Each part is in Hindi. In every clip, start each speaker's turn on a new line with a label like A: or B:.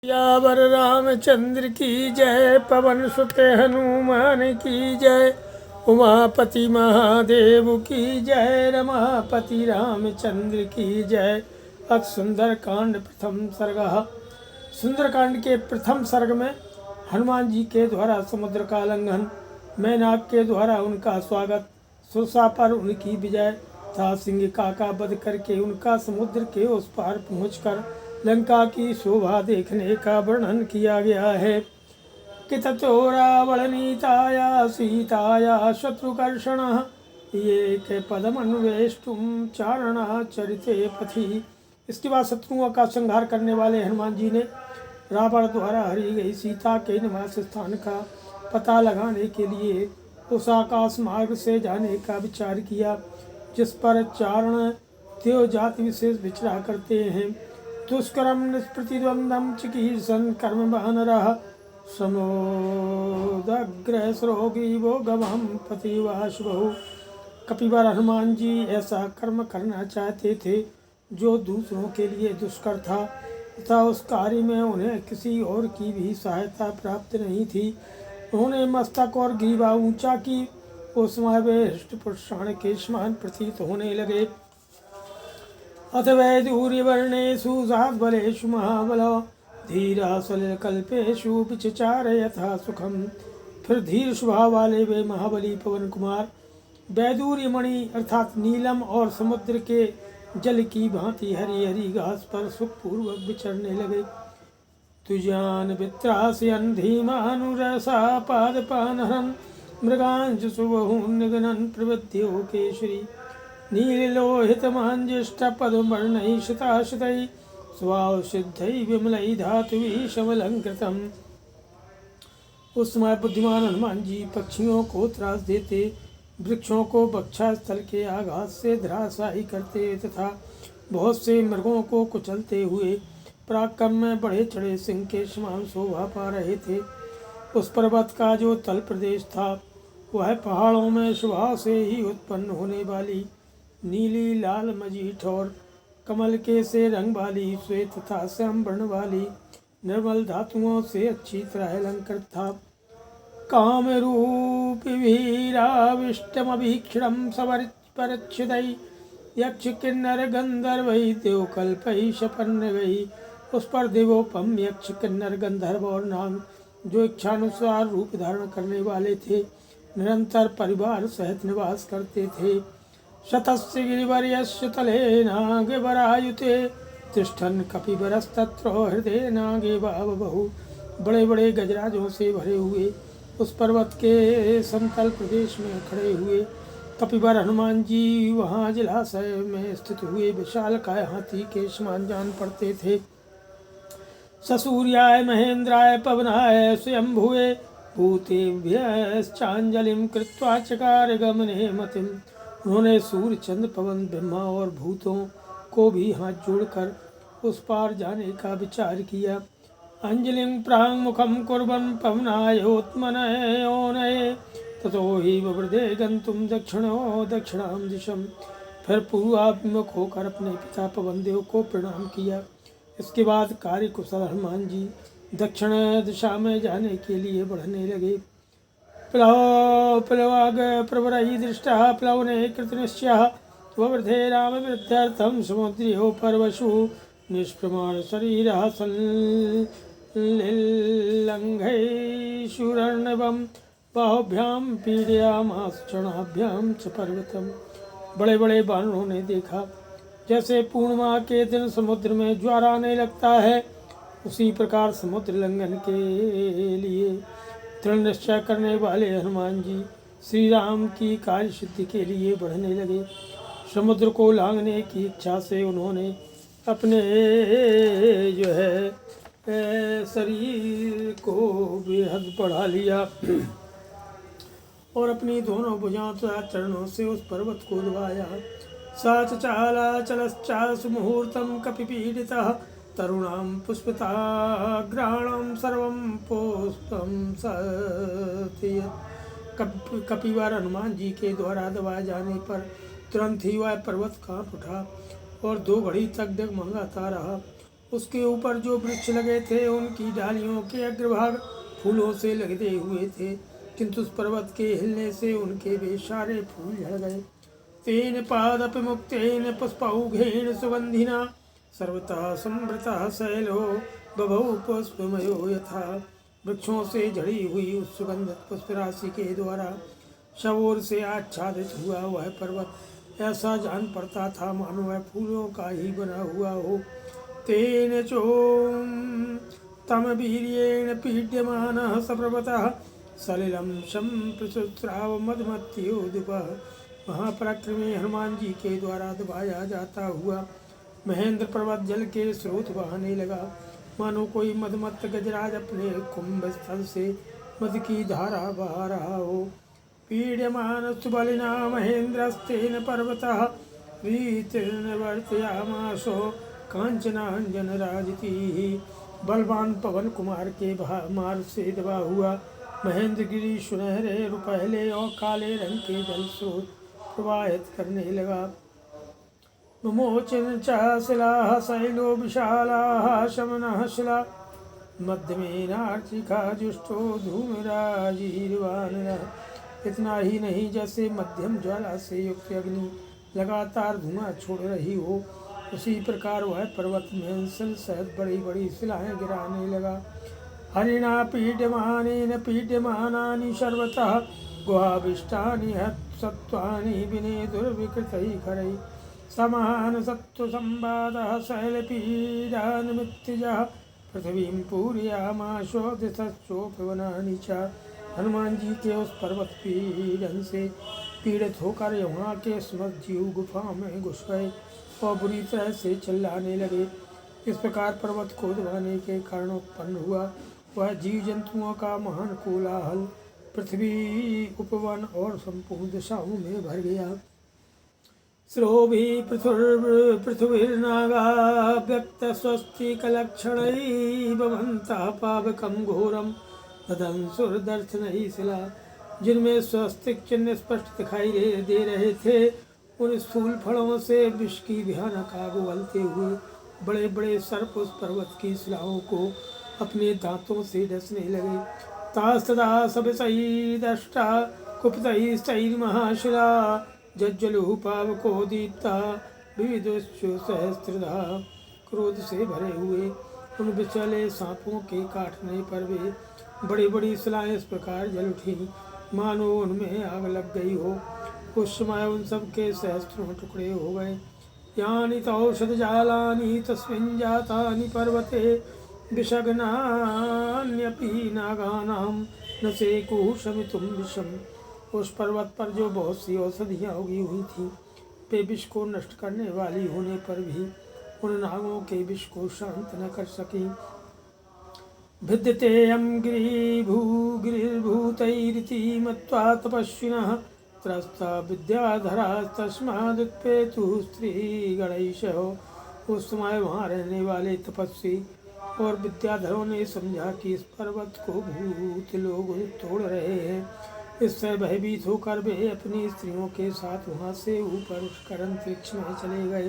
A: यावर रामचंद्र की जय, पवन सुत हनुमान की जय, उमापति महादेव की जय, रमापति रामचंद्र की जय। अथ सुंदर कांड प्रथम सर्ग। सुंदरकांड के प्रथम सर्ग में हनुमान जी के द्वारा समुद्र का लंघन, मैनाक के द्वारा उनका स्वागत, सुरसा पर उनकी विजय तथा सिंहिका का वध करके उनका समुद्र के उस पार पहुंचकर लंका की शोभा देखने का वर्णन किया गया है कि ततो रावण नीताया सीताया शत्रुकर्षण ये के पदमन्वेष्टुम चारणा चरिते पथि। इसके बाद शत्रुओं का संहार करने वाले हनुमान जी ने रावण द्वारा हरी गई सीता के निवास स्थान का पता लगाने के लिए उस आकाश मार्ग से जाने का विचार किया जिस पर चारण देव जाति विशेष विचरा करते हैं। दुष्कर्म निष्प्रतिद्वंदम चिकीर्षन कर्म बहनरः समोदग्र श्रोगी वो गवम पतिवाशुबहु। कपिवर हनुमान जी ऐसा कर्म करना चाहते थे जो दूसरों के लिए दुष्कर था तथा उस कार्य में उन्हें किसी और की भी सहायता प्राप्त नहीं थी। उन्होंने मस्तक और ग्रीवा ऊंचा की, उस समय वे हृष्टपुष्ण के समान प्रतीत होने लगे। अथ वैदूर्यवर्णेषु साद्बलेषु महाबलो धीरा सलिलकल्पेषु विचचार यथा सुखम। फिर धीर स्वभाव वाले वे महाबली पवन कुमार वैदूर्य मणि अर्थात नीलम और समुद्र के जल की भांति हरी हरी घास पर सुखपूर्वक विचरने लगे। तुजान वित्रासयन धीमानुरसा पादपानहरन मृगांश सुबहुन निगनन प्रवृत्तियो केशरी नीलोहित मांजिष्ट पद्मवर्णैः शताशतैः स्वाव सिद्धैः विमलैः धातुभिः शमलंकृतम्। उस समय बुद्धिमान हनुमान जी पक्षियों को त्रास देते, वृक्षों को बक्षा स्थल के आघात से धराशायी करते तथा बहुत से मृगों को कुचलते हुए पराक्रम में बढ़े चढ़े सिंह के समान शोभा पा रहे थे। उस पर्वत का जो तल प्रदेश था वह पहाड़ों में स्वभाव से ही उत्पन्न होने वाली नीली लाल मजीठ और कमल के से रंग वाली श्वेत तथा श्याम वर्ण वाली निर्मल धातुओं से अच्छी तरह अलंकृत था। काम रूप वीराविष्टमभीक्षणम सवरच्युतै यक्ष किन्नर गंधर्वै देवकल्पै शपन्नवै। उस पर देवोपम यक्ष किन्नर गंधर्व और नाग जो इच्छानुसार रूप धारण करने वाले थे निरंतर परिवार सहित निवास करते थे। शतस्य गिरिवर्यस्य तले नागवरायुते तिष्ठन् कपिवरस्तत्र हृदय नागे बहु। बड़े बड़े गजराजों से भरे हुए उस पर्वत के समतल प्रदेश में खड़े हुए कपिवर हनुमान जी वहाँ जलाशय में स्थित हुए विशालकाय हाथी के समान जान पड़ते थे। ससूर्याय महेंद्राय पवनाय स्वयंभुवे भूतेभ्यश्चांजलिं कृत्वा चकार गमने मतिम्। उन्होंने सूर्य चंद्र पवन ब्रह्मा और भूतों को भी हाथ जोड़कर उस पार जाने का विचार किया। अंजलिं प्रांग मुखम कुर्वन् पवनायोत्मनयोनये ततो हि ववृधे गंतुम दक्षिणो दक्षिणाम दिशम। फिर पूर्वाभिमुख होकर अपने पिता पवन देव को प्रणाम किया। इसके बाद कार्य कुशल हनुमान जी दक्षिण दिशा में जाने के लिए बढ़ने लगे। प्लवाग प्रवरयि दृष्टः प्लवने कृतनिश्चयः ववृधे राम वृद्ध्यर्थं समुद्र्यो पर्वशु निष्प्रमाण शरीरः सल्लिलंघैषुरर्णवं बाहुभ्यां पीडयामास चरणाभ्यां च पर्वतम्। बड़े बड़े बानरों ने देखा जैसे पूर्णिमा के दिन समुद्र में ज्वार आने लगता है, उसी प्रकार समुद्र लंघन के लिए दृढ़ निश्चय करने वाले हनुमान जी श्री राम की कार्य सिद्धि के लिए बढ़ने लगे। समुद्र को लांघने की इच्छा से उन्होंने अपने जो है शरीर को बेहद बढ़ा लिया और अपनी दोनों भुजाओं तथा चरणों से उस पर्वत को दबाया। साच चाला चलश्चासु मुहूर्तम कपिपीडितः तरुणां पुष्पिताग्राणं सर्वं पुष्पं सत्यत्। कपिवर हनुमान जी के द्वारा दबाए जाने पर तुरंत ही वह पर्वत कांप उठा और 2 घड़ी तक डगमगाता रहा। उसके ऊपर जो वृक्ष लगे थे उनकी डालियों के अग्रभाग फूलों से लगे हुए थे, किंतु उस पर्वत के हिलने से उनके वे सारे फूल झड़ गए। तेन पादपि मुक्तेन पुष्पौघेन सुगंधिना सर्वतः संवृतः शैलो बभौ पुष्पमयो यथा। वृक्षों से झड़ी हुई उस सुगंधित पुष्प राशि के द्वारा सब ओर से आच्छादित हुआ वह पर्वत ऐसा जान पड़ता था मानो वह फूलों का ही बना हुआ हो। तेन चोम तम वीर्येण पीड्यमानः सपर्वतः सलिलं संप्रसुस्राव मदमत्योदुपः। महापराक्रमी हनुमान जी के द्वारा दबाया जाता हुआ महेंद्र पर्वत जल के स्रोत बहाने लगा, मानो कोई मदमत्त गजराज अपने कुंभ स्थल से मद की धारा बहा रहा हो। पीड्यमान सुबलिना महेंद्रस्तेन पर्वतः रीतिर्निवर्तयामासो कांचनांजनराजितिः। बलवान पवन कुमार के मार से दबा हुआ महेंद्र गिरी सुनहरे रुपहले और काले रंग के जल स्रोत प्रवाहित करने लगा। विमोचन च शिलाः शैलो विशालाः शमनः शिला मध्यमेनार्चिका जुष्टो धूमराजीर्वानरः। इतना ही नहीं, जैसे मध्यम ज्वाला से युक्त अग्नि लगातार धुआं छोड़ रही हो, उसी प्रकार वह पर्वत में सहित बड़ी बड़ी शिलाएं गिराने लगा। हरिणा पीड्यमानेन पीड्यमानानि सर्वतः गुहाभिष्टानि सत्त्वानि विने दुर्विकृतैः समान सत्व संवादः शैलपीडानिमित्तिजः पृथ्वीं पूरयामाशो दिशश्चोपवनानि च। हनुमान जी के उस पर्वत पीड़न से पीड़ित होकर वहाँ के समस्त जीव गुफा में घुस गए और बुरी तरह से चिल्लाने लगे। इस प्रकार पर्वत को दबाने के कारण उत्पन्न हुआ वह जीव जंतुओं का महान कोलाहल पृथ्वी, उपवन और संपूर्ण दिशाओं में भर गया। स्रोभी पृथुर्नागा व्यक्त स्वस्तिकलक्षणैः भवन्तः पावकं घोरं तदंसुरदर्शनैः शिला। जिनमें स्वस्तिक चिन्ह स्पष्ट दिखाई दे रहे थे, उन स्थूल फलों से विष की भयानक आग उगलते हुए बड़े बड़े सर्प उस पर्वत की शिलाओं को अपने दांतों से डसने लगे। तास्तदा सविषैर्दष्टा कुपितैश्चैर्महाशिला जज्जलुः पावको दीप्ता विविधुश्च सहस्रधा। क्रोध से भरे हुए उन विचले सांपों के काटने पर वे बड़ी बड़ी शिलाएं इस प्रकार जल उठी मानो उनमें आग लग गई हो। उस समय उन सब के सहस्त्रों टुकड़े हो गए। यानि तौषध जालानि तस्मिन् जातानि पर्वते विषग्नान्यपि नागानां न सेकुः शमितुं विषम्। उस पर्वत पर जो बहुत सी औषधियाँ उगी हुई थी, वे विष को नष्ट करने वाली होने पर भी उन नागों के विष को शांत न कर सकी। भिद्यतेऽयं गिरिर्भूतैरिति मत्वा तपस्विनः त्रस्ता विद्याधरास्तस्मादुत्पेतुः स्त्रीगणैषः। उस समय वहाँ रहने वाले तपस्वी और विद्याधरों ने समझा कि इस पर्वत को भूत लोग तोड़ रहे हैं। इससे भयभीत होकर वे अपनी स्त्रियों के साथ वहाँ से ऊपर उठकर अंतरिक्ष में चले गए।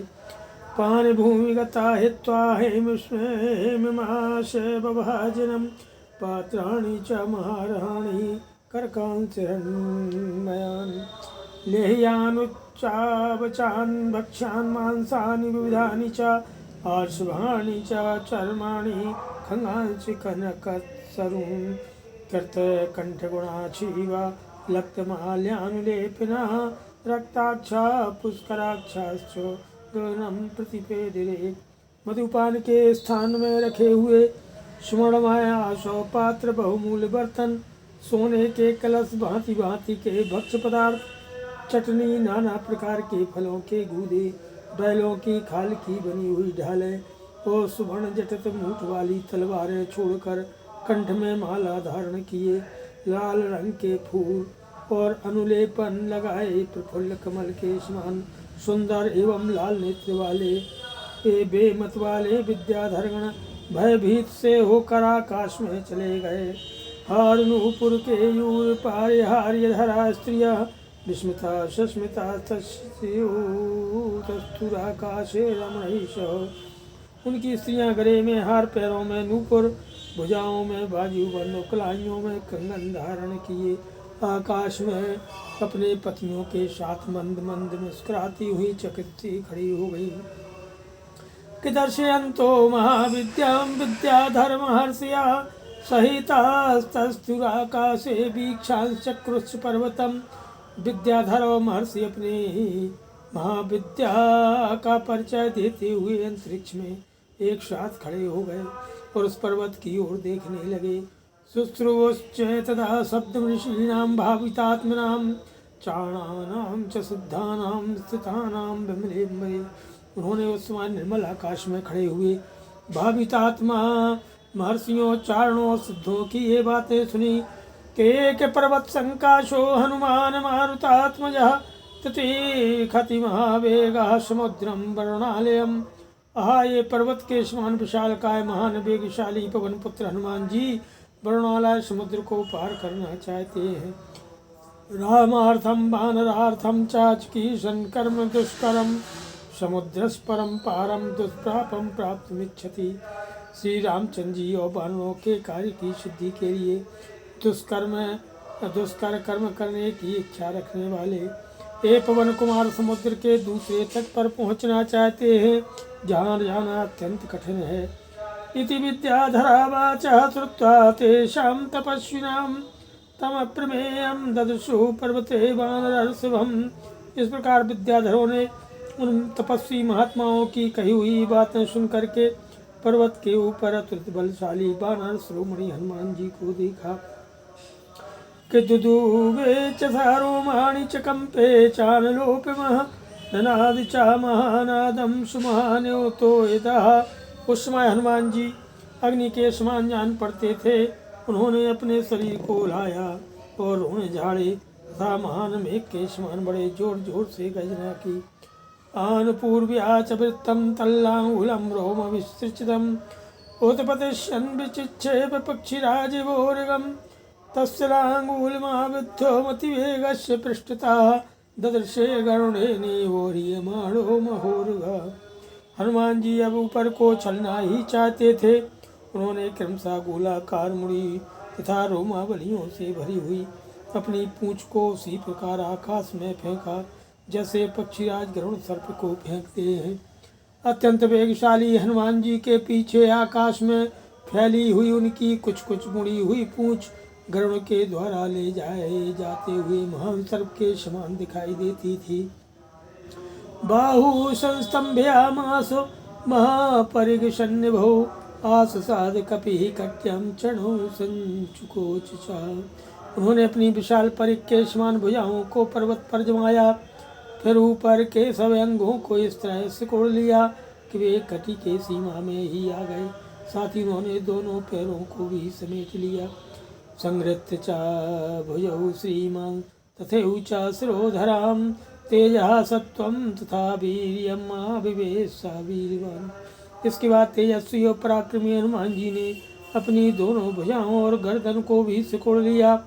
A: पान भूमिगता हित्वा हेमिमाश बभाजनम पात्राणि च महारहाणि करकांसिरन्मयान् लेह्यानुच्चावचान् भक्ष्यान् मांसानि विविधानि च आर्षभाणि च चर्माणि खंगांसि कनकत्सरून् कृतकण्ठगुणाक्षीवा लक्तमाल्यानुलेपनः रक्ताक्षा पुष्कराक्षाश्च गगनम प्रतिपेदिरे। मधुपान के स्थान में रखे हुए सुवर्णमय आशो पात्र, बहुमूल्य बर्तन, सोने के कलश, भांति भांति के भक्ष्य पदार्थ, चटनी, नाना प्रकार के फलों के गूदे, बैलों की खाल की बनी हुई ढालें और सुवर्ण जटित मूठ वाली तलवारें छोड़कर कंठ में माला धारण किए, लाल रंग के फूल और अनुलेपन लगाए प्रफुल्ल कमल के समान सुंदर एवं लाल नेत्र वाले बेमत वाले विद्याधरगण भयभीत से होकर आकाश में चले गए। हारनूपुर के यूर पारिहार्यधरा स्त्रियः विस्मिता सस्मिता तस्तुराकाशे रमणैषः उनकी स्त्रियां गले में हार, पैरों में नूपुर, भुजाओं में बाजू बंद, कलाइयों में कंगन धारण किए आकाश में अपने पतियों के साथ मंद मंद मुस्कुराती हुई चकित सी खड़ी हो गई कि दर्शयन्तो महाविद्यां विद्याधर महर्षिया सहितास्तुराकाशे वीक्षांश्चक्रुश्च पर्वतम। विद्याधर और महर्षि अपने महाविद्या का परिचय देते हुए अंतरिक्ष में एक साथ खड़े हो गए और उस पर्वत की ओर देखने लगे। शुश्रूवश्च तदा शब्दं ऋषीणां भावितात्मनां चारणानां च सिद्धानां स्थितानां विमलेम्बरे। उन्होंने उस समय निर्मल आकाश में खड़े हुए भावितात्मा महर्षियों, चारणों, सिद्धों की ये बातें सुनी के पर्वत संकाशो हनुमान मारुतात्मजः तति महावेगः समुद्रम वरुणालयम। आहा, ये पर्वत के समान विशालकाय महान वेगशाली पवन पुत्र हनुमान जी वरुणालय समुद्र को पार करना चाहते हैं। रामार्थम वानरार्थम चाचकीशन कर्म दुष्करम समुद्रस्परम पारम दुष्प्रापम प्राप्तुमिच्छति। श्री रामचंद्र जी और वानरों के कार्य की सिद्धि के लिए दुष्कर कर्म करने की इच्छा रखने वाले ये पवन कुमार समुद्र के दूसरे तट पर पहुंचना चाहते हैं, जहाँ जाना अत्यंत कठिन है। इति विद्याधरावाचः श्रुत्वा तेषां तपस्विनां तमप्रमेयं ददृशु पर्वते वानरर्षभम्। इस प्रकार विद्याधरों ने उन तपस्वी महात्माओं की कही हुई बातें सुन करके पर्वत के ऊपर अतुलित बलशाली वानर शिरोमणि हनुमान जी को देखा कि दुदुवे च सारोमाणि च कंपे चानलोपमः ननादि च महानादम सुमहान्योतो यतः। उस समय हनुमान जी अग्नि के समान जान पड़ते थे। उन्होंने अपने शरीर को लाया और रोने झाड़े तथा महान मेघ के समान बड़े जोर जोर से गर्जना की। आनुपूर्व्या च वृत्तं तल्लाङ्गुलं रोमविसृजितम् उत्पतिष्यन् विचिक्षेप पक्षिराजिवोर्गम् तस्य लाङ्गूलमाविद्धो मतिवेगस्य पृष्ठतः ददृशे गरुडेनेवोह्रियमाणो महोर्गः। हनुमान जी अब ऊपर को चलना ही चाहते थे। उन्होंने क्रमशः गोलाकार मुड़ी तथा रोमावलियों से भरी हुई अपनी पूंछ को उसी प्रकार आकाश में फेंका जैसे पक्षीराज गरुड़ सर्प को फेंकते हैं। अत्यंत वेगशाली हनुमान जी के पीछे आकाश में फैली हुई उनकी कुछ कुछ मुड़ी हुई पूंछ गरुड़ के द्वारा ले जाए जाते हुए महान सर्प के समान दिखाई देती थी। बाहु संस्तंभ्यामासो महापरिगसन्निभो आससाद कपिः कट्यं चरणों संचुकोच। उन्होंने अपनी विशाल परिग के समान भुजाओं को पर्वत पर जमाया, फिर ऊपर के सब अंगों को इस तरह सिकोड़ लिया कि वे कटी के सीमा में ही आ गए। साथ ही उन्होंने दोनों पैरों को भी समेट लिया। संहृत्य च भुजौ श्रीमान् तथैव शिरोधरां तेजः सत्वं तथा वीर्यम् आविवेश वीर्यवान्। इसके बाद तेजस्वी और पराक्रमी हनुमान जी ने अपनी दोनों भुजाओं और गर्दन को भी सिकोड़ लिया।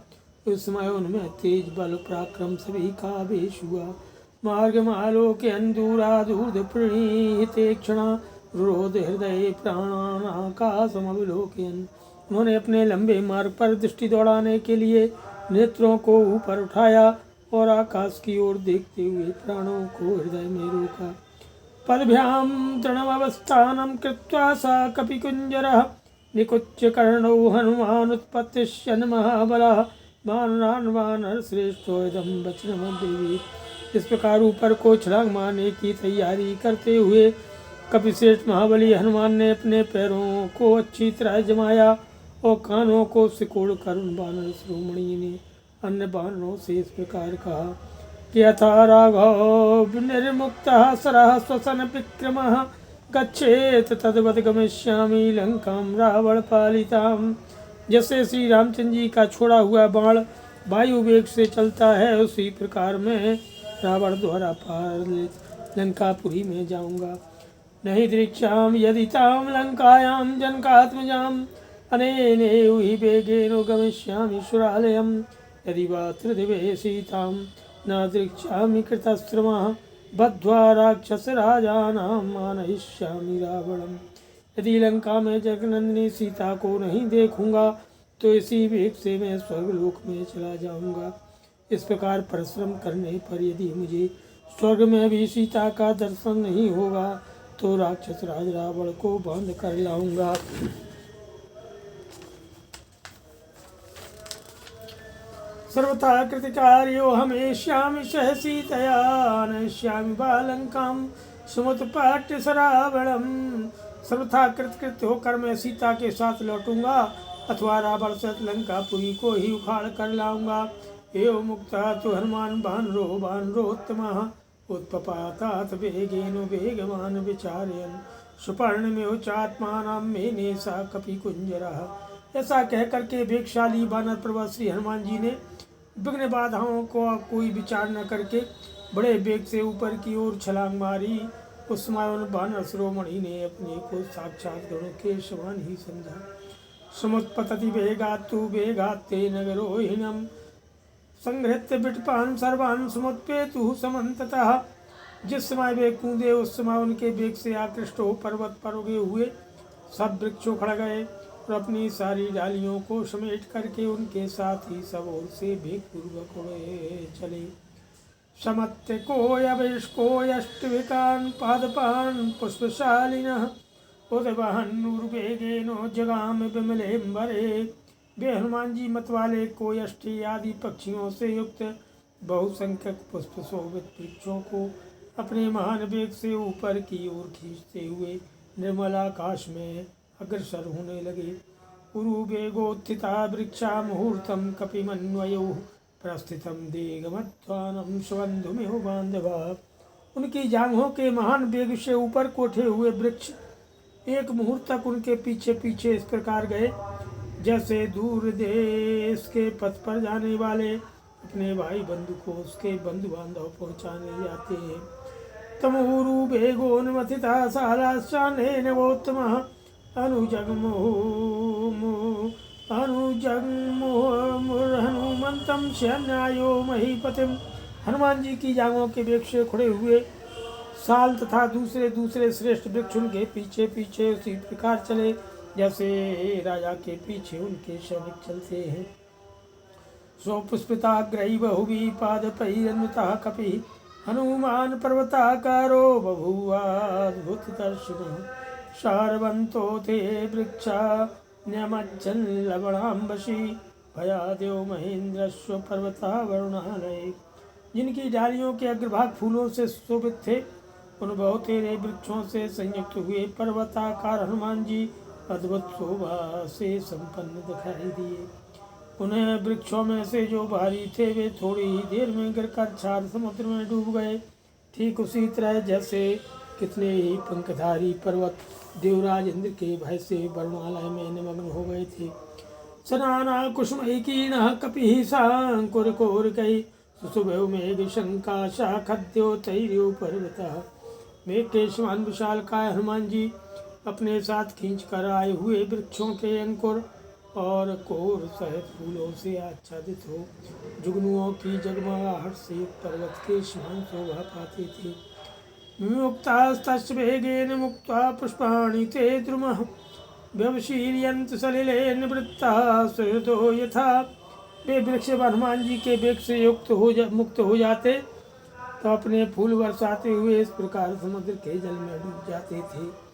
A: उस समय उनमें तेज बल पराक्रम सभी का आवेश हुआ। मार्ग मालोके दूरादूर्ध प्रणीहिते क्षणा रोध हृदय प्राणानाकाशमविलोकयन्। उन्होंने अपने लंबे मार्ग पर दृष्टि दौड़ाने के लिए नेत्रों को ऊपर उठाया और आकाश की ओर देखते हुए प्राणों को हृदय में रोका। पदभ्यां तृणमवस्थानं कृत्वा सा कपिकुञ्जरः निकुच्य कर्णौ हनुमानुत्पत्तिष्यन् महाबलः वानरान् वानरश्रेष्ठो इदं वचनमब्रवीत्। इस प्रकार ऊपर को छलांग मारने की तैयारी करते हुए कपिश्रेष्ठ महाबली हनुमान ने अपने पैरों को अच्छी तरह जमाया और कानों को सिकोड़ कर उन वानर शिरोमणि ने अन्य वानरों से इस प्रकार कहा कि यथा राघव निर्मुक्तः सरः श्वसन विक्रमः गच्छेत तद्वत् गमिष्यामि लंकां रावण पालिताम्। जैसे श्री रामचंद्र जी का छोड़ा हुआ बाण वायु वेग से चलता है, उसी प्रकार मैं रावण द्वारा पार लंकापुरी में जाऊंगा। नहीं दृक्षाम यदि ताम लंकायां जनकात्मजाम अनेनैव हि वेगेन गमिष्यामि सुरालयम् यदि वा त्रिदिवे सीतां न दृक्षामि कृतश्रमः बद्ध्वा राक्षसराजानां मानयिष्यामि रावणम्। यदि लंका में जगनंदिनी सीता को नहीं देखूंगा तो इसी वेग से मैं स्वर्गलोक में चला जाऊंगा। इस प्रकार परिश्रम करने पर यदि मुझे स्वर्ग में भी सीता का दर्शन नहीं होगा तो राक्षस राज रावण को बांध कर लाऊंगा। सर्वथा कृतिकार्यो हमेश्यामि सहसीतया नश्यामि बालंकाम सुमुत्पाट्य सरावणम। सर्वथा कृतकृत्य होकर मैं सीता के साथ लौटूंगा अथवा रावण सहित लंकापुरी को ही उखाड़ कर लाऊंगा। एवं मुक्ता तो हनुमान बानरोत्तमः उत्पपातात वेगेन वेगवान विचारयन् सुपर्णमेव चात्मानं मेने सा कपिकुंजरः। ऐसा कह करके वेगशाली बानर प्रभु श्री हनुमान जी ने विघ्न बाधाओं को कोई विचार न करके बड़े वेग से ऊपर की ओर छलांग मारी। उस समय उन बानर शिरोमणि ने अपने को साक्षात गरुड़ के समान ही समझा। समुत्पतति वेगात्तु वेगात्ते नगरोहिणम् संहृत्य विटपान सर्वान् समुत्पेतु समन्ततः। जिस समय वे कूदे उस समय उनके वेग से आकृष्ट हो पर्वत पर उगे हुए सब वृक्षों खड़ गए और अपनी सारी डालियों को समेट करके उनके साथ ही सब ओर से वेग पूर्वक उड़े चले। समत्य कोयविष्कोयष्टविकान् पादपान् पुष्पशालिनः उद्वहन्नुर्वेगेनो जगाम विमलेम्बरे। वे हनुमान जी मतवाले कोयष्टि आदि पक्षियों से युक्त बहुसंख्यक पुष्प शोभित वृक्षों को अपने महान वेग से ऊपर की ओर खींचते हुए निर्मल आकाश में अग्रसर होने लगे। उरुवेगोत्थिता वृक्षा मुहूर्तम कपिमन्वयो प्रस्थितम देगमध्वानं स्वबंधुमिव बांधवा। उनकी जांघों के महान वेग से ऊपर कोठे हुए वृक्ष एक मुहूर्त तक उनके पीछे पीछे इस प्रकार गए जैसे दूर देश के पथ पर जाने वाले अपने भाई बंधु को उसके बंधु बांधव पहुँचाने जाते हैं। तमूरु वेगोन्मथिता सालाशानेन वोत्तमः अनुजग्मुर्हनुमन्तं शन्यायो महीपतिम्। हनुमान जी की जांघों के वेग से खड़े हुए साल तथा दूसरे दूसरे श्रेष्ठ वृक्ष उनके पीछे पीछे उसी प्रकार चले जैसे राजा के पीछे उनके सैनिक चलते हैं। स्वपुष्पिताग्रही बहुवी पादपैरन्वितः कपिः हनुमान पर्वताकारो बभूवाद्भुतदर्शिनः। शार्वन्तो ते वृक्षा न्यमज्जन् लवणाम्बसी भयादेव महेन्द्रस्व पर्वतावरुणालये। जिनकी डालियों के अग्रभाग फूलों से शोभित थे उन बहुतेरे वृक्षों से संयुक्त हुए पर्वताकार हनुमान जी अद्भुत शोभा से संपन्न दिखाई दिए। उन्हें वृक्षों में से जो भारी थे वे थोड़ी ही देर में गिरकर क्षार समुद्र में डूब गए। ठीक उसी तरह जैसे कितने ही पंखधारी पर्वत देवराज इंद्र के भय से वरुणालय में निमग्न हो गए थे। सनाना कुसुमैकीर्णः कपिः सांकुरकोरकैः सुशुभौ मेघ शंका शाखद्योतैर्यो पर्वतः। मेघ के समान विशालकाय हनुमान जी अपने साथ खींच कर आए हुए वृक्षों के अंकुर और कोर सहित फूलों से आच्छादित हो जुगनुओं की जगमगाहट से पर्वत के समान शोभा पाते थे। मुक्तास्तस्य वेगेन मुक्त्वा पुष्पाणि ते द्रुमः व्यवशीर्यन्त सलिलेन वृत्ताः सुहृदो यथा। वे वृक्ष हनुमान जी के वेग से मुक्त हो जाते तो अपने फूल बरसाते हुए इस प्रकार समुद्र के जल में डूब जाते थे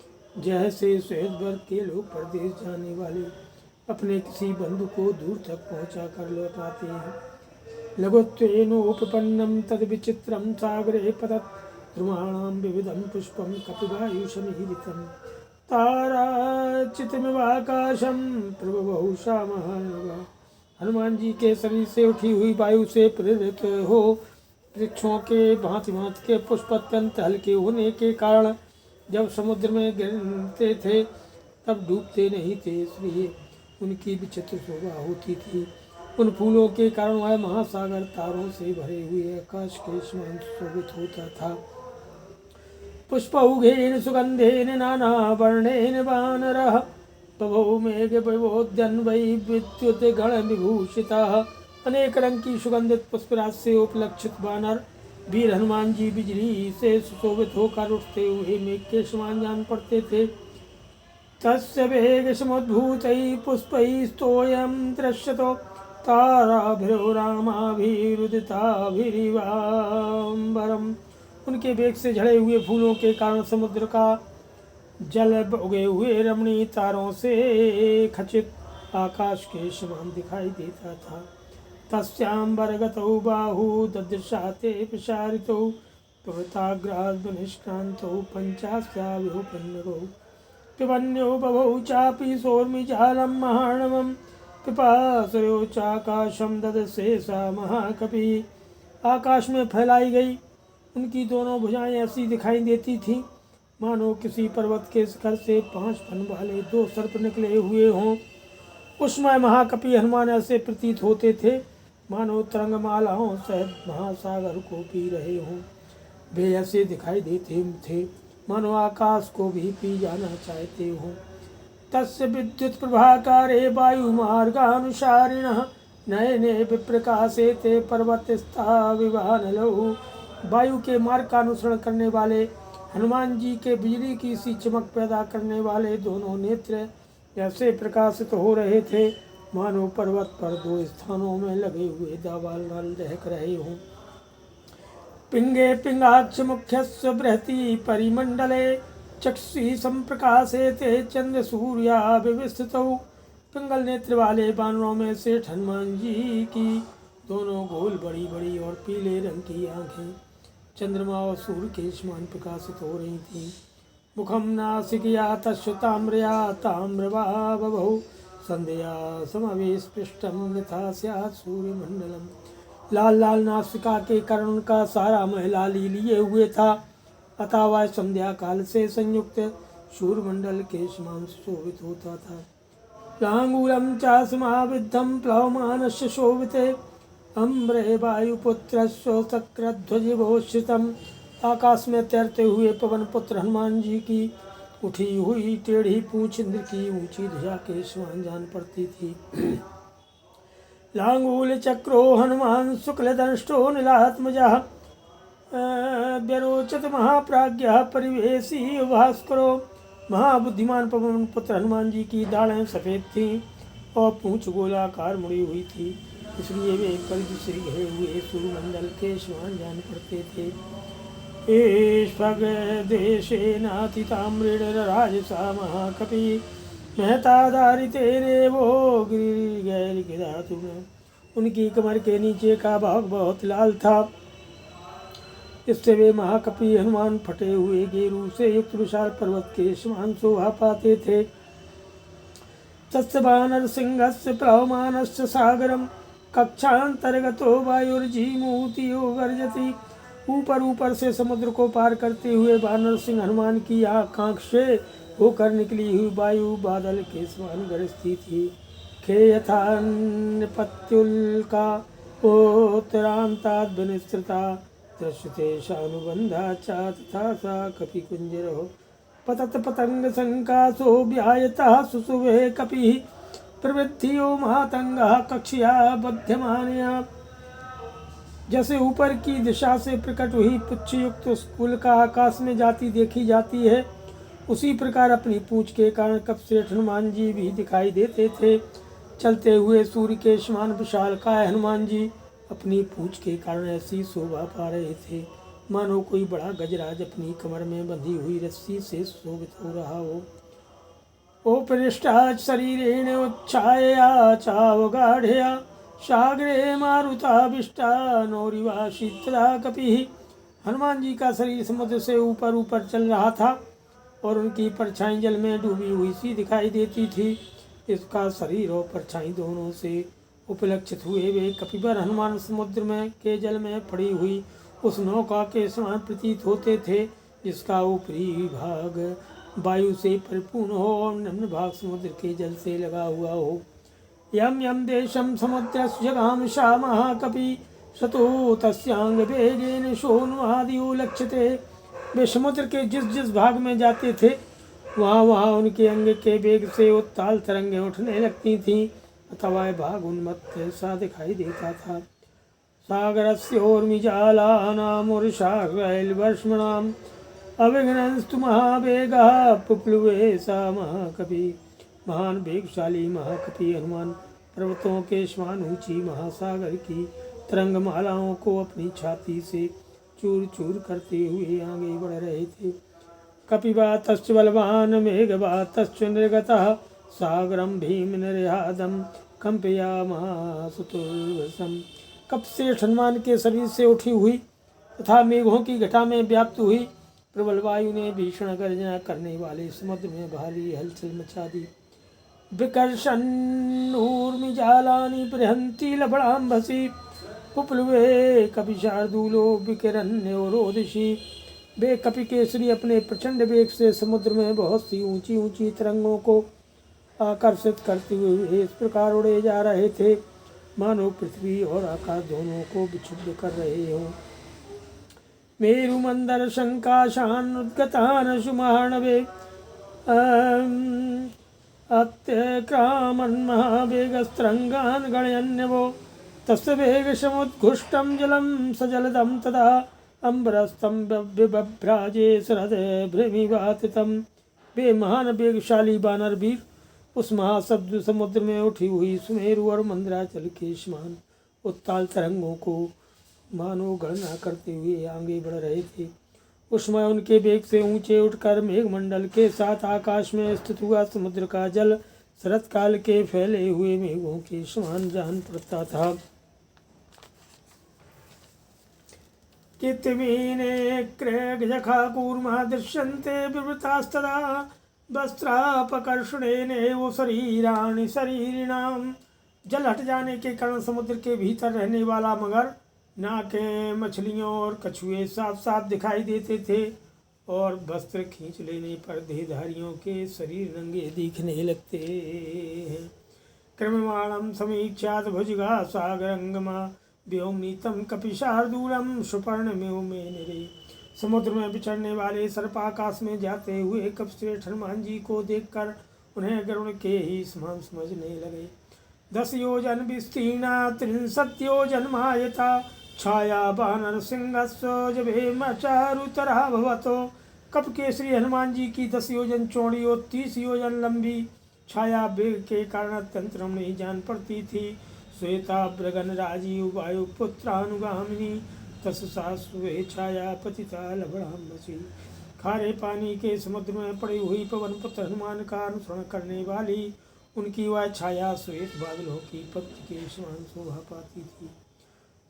A: जैसे सुहृद वर्ग के लोग परदेश जाने वाले अपने किसी बंधु को दूर तक पहुंचा कर लौटाते हैं। लघुत्वेनोपपन्नं तद विचित्रं सागरे पतत् द्रुमाणां विविधं पुष्पं कपिवायुषमीरितं ताराचितमिवाकाशं प्रभवहुषा महानगा। हनुमान जी के शरीर से उठी हुई वायु से प्रेरित हो वृक्षों के भांति भांति के पुष्प अत्यंत हल्के होने के कारण जब समुद्र में गिरते थे तब डूबते नहीं थे, इसलिए उनकी विचित्र शोभा होती थी। उन फूलों के कारण वह महासागर तारों से भरे हुए आकाश के समान शोभित होता था। पुष्पौघेन सुगंधेन नाना वर्णेन वानरः बभौ मेघ विबोध्यन् वै विद्युत गण विभूषिताः। अनेक रंग की सुगंधित पुष्पराज से उपलक्षित वानर वीर हनुमान जी बिजली से सुशोभित होकर उठते हुए मेघ के समान जान पड़ते थे। तस्य वेगसमुद्भूतैः पुष्पैस्तोयं दृश्यतो ताराभिरो रामाभिरुदिताभिरिवाम्बरम्। उनके वेग से झड़े हुए फूलों के कारण समुद्र का जल उगे हुए रमणीय तारों से खचित आकाश के समान दिखाई देता था। तस्यांबरगतौ बाहु ददृशाते प्रसारितौ पुरताग्राद्निष्क्रान्तौ पंचास्याविहुपन्नगौ पिबन्यो बभौ चापि सोर्मिजालं महार्णवं पिपासयो चाकाशं ददसे सा महाकपि। आकाश में फैलाई गई उनकी दोनों भुजाएं ऐसी दिखाई देती थीं मानो किसी पर्वत के शिखर से 5 फन वाले 2 सर्प निकले हुए हों। उसमें महाकपि हनुमान ऐसे प्रतीत होते थे मानो तरंगमालाओं सहित महासागर को पी रहे हों। वे ऐसे दिखाई देते थे मानो आकाश को भी पी जाना चाहते हों। तस्य विद्युत प्रभाकारे वायुमार्गानुसारिणः नयने विप्रकाशे ते पर्वतस्था विवानलौ। वायु के मार्ग का अनुसरण करने वाले हनुमान जी के बिजली की सी चमक पैदा करने वाले दोनों नेत्र ऐसे प्रकाशित हो रहे थे मानो पर्वत पर 2 स्थानों में लगे हुए दावाल नल दहक रहे हों। पिंगे पिंगाक्ष मुख्यस्य बृहति परिमंडले चक्षुषी संप्रकाशे ते चंद्र सूर्या विविस्तौ। पिंगल नेत्र वाले बानरों में से हनुमान जी की दोनों गोल बड़ी बड़ी और पीले रंग की आंखें चंद्रमा और सूर्य के समान प्रकाशित हो रही थीं। मुखम नासिकया तस्य ताम्रया ताम्रवा बभौ संध्या समवेशपृष्ठम यथा स्यात् सूर्यमंडलम। लाल लाल नासिका के कारण उनका सारा मह लाली लिए हुए था अतः वह संध्या काल से संयुक्त सूर्यमंडल के समान शोभित होता था। लांगूलम च समाविद्धम प्लवमानस्य शोभिते अम्बरे वायुपुत्रस्य चक्रध्वजिभूषितम्। आकाश में तैरते हुए पवन पुत्र हनुमान जी की उठी हुई टेढ़ी पूंछ इंद्र की ऊंची ध्वजा के समान जान पड़ती थी। लांगूल चक्रो हनुमान शुक्ल दंष्टो नीलात्मजः व्यरोचत महाप्राज्ञः परिवेशी भास्करो। महाबुद्धिमान पवन पुत्र हनुमान जी की दाढ़ें सफ़ेद थीं और पूंछ गोलाकार मुड़ी हुई थी इसलिए वे परिधि से घिरे हुए सूर्यमंडल के समान जान पड़ते थे। देशे नातिताम्रेण राजसा महाकपि महतादारितेरेवो गिरिगैर्गिधातुन। उनकी कमर के नीचे का भाग बहुत लाल था इससे वे महाकपि हनुमान फटे हुए गेरू से युक्त विशाल पर्वत के समान शोभा पाते थे। तस्य वानर सिंहस्य प्लवमानस्य सागरम कक्षांतर्गतो वायुर्जीमूतियो गर्जति। ऊपर ऊपर से समुद्र को पार करते हुए वानर सिंह हनुमान की आकांक्ष से होकर निकली हुई वायु बादल के समान गरजती थी। खेयथा नृपत्युल्का उत्तरांताद् विनिसृता दृश्यते शानुबंधा चा तथा सा कपिकुंजरो पतत पतंग संकासो व्यायतः सुसुवे कपिः प्रवृत्तियो महातंगः कक्ष्या बध्यमानया। जैसे ऊपर की दिशा से प्रकट हुई पुच्छयुक्त स्कूल का आकाश में जाती देखी जाती है उसी प्रकार अपनी पूंछ के कारण कपश्रेष्ठ हनुमान जी भी दिखाई देते थे। चलते हुए सूर्य के समान विशालकाय हनुमान जी अपनी पूंछ के कारण ऐसी शोभा पा रहे थे मानो कोई बड़ा गजराज अपनी कमर में बंधी हुई रस्सी से शोभित हो रहा हो। ओपरिष्टात् शरीरेण उच्छायया चावगाढ़या सागरे मारुताभिष्टा नौरिवा शीतला कपिः। हनुमान जी का शरीर समुद्र से ऊपर ऊपर चल रहा था और उनकी परछाई जल में डूबी हुई सी दिखाई देती थी। इसका शरीर और परछाई दोनों से उपलक्षित हुए वे कपिवर हनुमान समुद्र में के जल में पड़ी हुई उस नौका के समान प्रतीत होते थे जिसका ऊपरी भाग वायु से परिपूर्ण हो और निम्न भाग समुद्र के जल से लगा हुआ हो। यम यम देशम समुद्रस्य जगामशा महाकपि सतो तस्यांग वेगेन शोन्वादियो लक्ष्यते। वे समुद्र के जिस जिस भाग में जाते थे वहाँ वहाँ उनके अंग के वेग से उत्ताल तरंगें उठने लगती थीं अथवा वह भाग उन्मत्त सा दिखाई देता था। सागरस्योर्मिजालानामुर्षाग्रैर्वर्ष्मणाम् अविघ्नस्तु महावेगः पुप्लुवे सा महाकपि। महान वेगशाली महाकपि हनुमान पर्वतों के समान ऊंची महासागर की तरंग मालाओं को अपनी छाती से चूर चूर करते हुए आगे बढ़ रहे थे। कपिवातश्च बलवान मेघवातश्च निर्गतः सागरं भीम निर्यादम कंपयामासुतुर्वसम। कप से हनुमान के शरीर से उठी हुई तथा मेघों की घटा में व्याप्त हुई प्रबल वायु ने भीषण गर्जना करने वाले समुद्र में भारी हलचल मचा दी। विकर्षन्नूर्मिजालानि बृहन्ति लवणाम्भसि पुप्लुवे कपि शार्दूलो विकिरण्योरोदिशि। वे कपि केसरी अपने प्रचंड वेग से समुद्र में बहुत सी ऊंची ऊंची तरंगों को आकर्षित करते हुए इस प्रकार उड़े जा रहे थे मानो पृथ्वी और आकाश दोनों को विक्षुब्ध कर रहे हों। मेरु मंदर शंकाशान उद्गतान सुमहार्णवे अत्यक्रामन् महावेगस्त्रंगान् गणयन्यवो तस्य वेगसमुद्घुष्टं जलं सजलदं तदा अम्बरस्तं बिभ्राजे सरद भृमिवातितं। वे महान वेगशाली बानर वीर उस महाशब्द समुद्र में उठी हुई सुमेरु और मंदराचल के समान उत्ताल तरंगों को मानो गणना करते हुए आगे बढ़ रहे थे। उस समय उनके वेग से ऊंचे उठकर मेघमंडल के साथ आकाश में स्थित हुआ समुद्र का जल शरत काल के फैले हुए मेघों के समान जान पड़ता था। कितमीने क्रेगजखा कूर्मा दृश्यन्ते विवृतास्तदा वस्त्रापकर्षणेनेव शरीराणि शरीरिणाम। जल हट जाने के कारण समुद्र के भीतर रहने वाला मगर, नाकें, मछलियों और कछुए साफ साफ दिखाई देते थे और वस्त्र खींच लेने पर देहधारियों के शरीर रंगे दिखने लगते हैं। क्रममाणं समीक्षात भुजगा सागरंगमा व्योमनीतम कपिशार्दूलम सुपर्णमेव मेनिरे। समुद्र में विचरने वाले सर्प आकाश में जाते हुए कपिश्रेष्ठ हनुमान जी को देखकर उन्हें गरुड़ के ही समान समझने लगे। 10 योजन विस्तीर्णा 63 योजन मायता छाया बानर सिंहस्व जभेमचारुतरा भवतो। कप केसरी हनुमान जी की 10 योजन चौड़ी और 30 योजन लंबी छाया वेग के कारण अत्यंत रमणीय जान पड़ती थी। श्वेता ब्रगन राजीव वायु पुत्रानुगामिनी तस्सा छाया पतिता लवणाम्भसी। खारे पानी के समुद्र में पड़ी हुई पवन पुत्र हनुमान का अनुसरण करने वाली उनकी वह छाया श्वेत बादलों की पत्ती के समान शोभा पाती थी।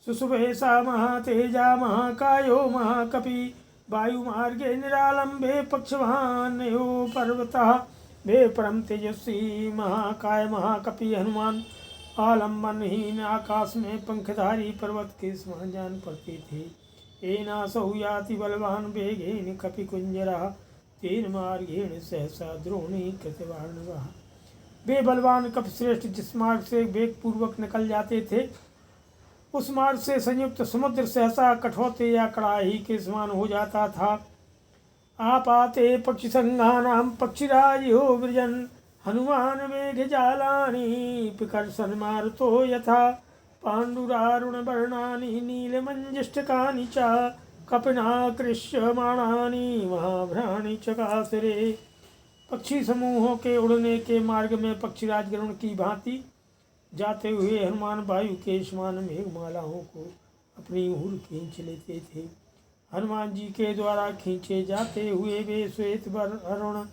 A: सुशुभेशा महातेजा महाकायो महाकपि वायु मार्गे निरालंबे पक्षवान्यो पर्वतः। वे परम तेजस्वी महाकाय महाकपि हनुमान आलम्बनहीन आकाश में पंखधारी पर्वत के समान जान पड़ते थे। एनासौ याति बलवान वेगेन कपि कुंजरः तेन मार्गेण सहसा द्रोणी कृतवार्णवः। वे बलवान कपिश्रेष्ठ जिस मार्ग से वेग पूर्वक निकल जाते थे उस मार्ग से संयुक्त समुद्र सहसा कठोते या कड़ाही के समान हो जाता था। आपाते पक्षी संघानाम पक्षीराज हो वृजन हनुमान वेग जालानी पिकर्षण मारुतो यथा पांडुरारुण वर्णानि नीलमंजिष्ठकानि च कपिनाकृष्यमाणानि महाभ्राणि चकासरे। पक्षी समूहों के उड़ने के मार्ग में पक्षीराज गरुड़ की भांति जाते हुए हनुमान वायु के समान मेघमालाओं को अपनी ओर खींच लेते थे। हनुमान जी के द्वारा खींचे जाते हुए वे श्वेत अरुण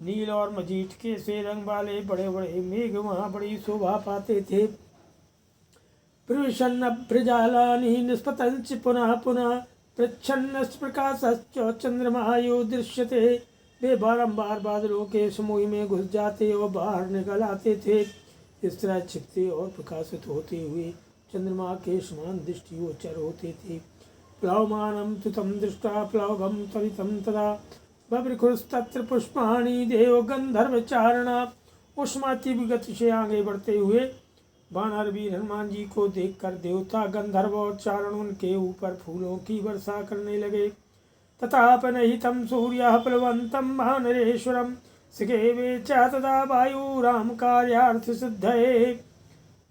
A: नील और मजीठ के से रंग वाले बड़े बड़े मेघ वहाँ बड़ी शोभा पाते थे। प्रविशन्न प्रजालानि निष्पतंच पुनः पुनः प्रच्छन्न प्रकाशश्च चंद्रमायो दृश्यते। वे बारंबार बादलों के समूह में घुस जाते और बाहर निकल आते थे। इस तरह छिपते और प्रकाशित होते हुए चंद्रमा के समान दृष्टिगोचर होते थे। प्लवमानं तु तं दृष्ट्वा प्लवगं त्वरितं तदा बभ्रखुस्तत्र पुष्पाणि देव गंधर्वचारणा। उष्माती गति से आगे बढ़ते हुए वानर वीर हनुमान जी को देखकर देवता गंधर्व और चारण उनके ऊपर फूलों की वर्षा करने लगे। तथापनहितं सूर्यः प्लवन्तं वानरेश्वरं सिघेवे च तदा वायु राम कार्यार्थ सिद्धये।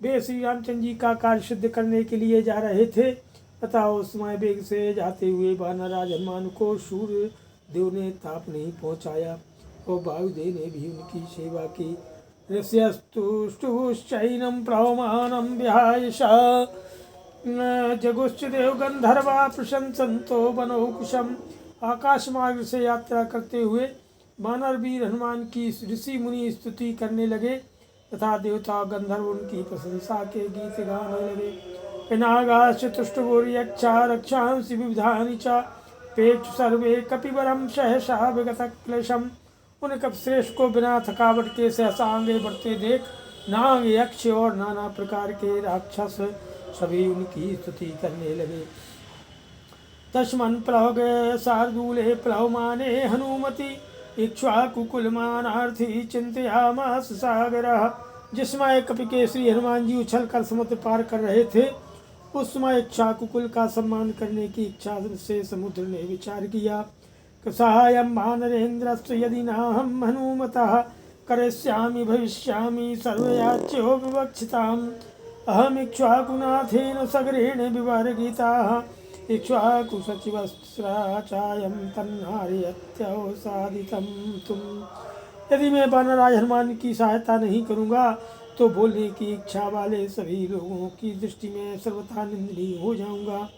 A: वे श्री रामचंद्र जी का कार्य सिद्ध करने के लिए जा रहे थे तथा उस समय वेग से जाते हुए वानरराज हनुमान को सूर्य देव ने ताप नहीं पहुँचाया और वायुदेव ने भी उनकी सेवा की। ऋष्यस्तुष्टुश्चैनं प्लवमानं विहायशा जगुश्च देव गंधर्वा प्रशंसन्तो वनो कुशम। आकाश मार्ग से यात्रा करते हुए वानर वीर हनुमान की ऋषि मुनि स्तुति करने लगे तथा देवता गंधर्व उनकी प्रशंसा के गीत गाने लगे। पिनागाश्च तुष्टुर्यक्षा रक्षांसि विविधानि च पेचु सर्वे कपिवरम सहसा विगत क्लेशम। उन कपिश्रेष्ठ को बिना थकावट के सहसा आगे बढ़ते देख नाग यक्ष और नाना प्रकार के राक्षस सभी उनकी स्तुति करने लगे। तस्मन् प्लवग शार्दूले प्लवमाने हनुमति इक्ष्वाकुकुलमानार्थी चिंतयामास सागरः। जिस समय कपिकेसरी हनुमान जी उछल कर समुद्र पार कर रहे थे उस समय इक्ष्वाकुकुल का सम्मान करने की इच्छा से समुद्र ने विचार किया। सहायं वानरेन्द्रस्य यदि नाहं हनुमतः करिष्यामि भविष्यामि सर्वयाच्यो विवक्षिताम्। अहम इक्ष्वाकुनाथेन सगरेण विवर्गिताः इक्ष्वाकुसचिवस्त्राचायं तन्नार्यत्यवसादितं तुम। यदि मैं वानरराज हनुमान की सहायता नहीं करूँगा तो बोलने की इच्छा वाले सभी लोगों की दृष्टि में सर्वथा निंदनीय हो जाऊँगा।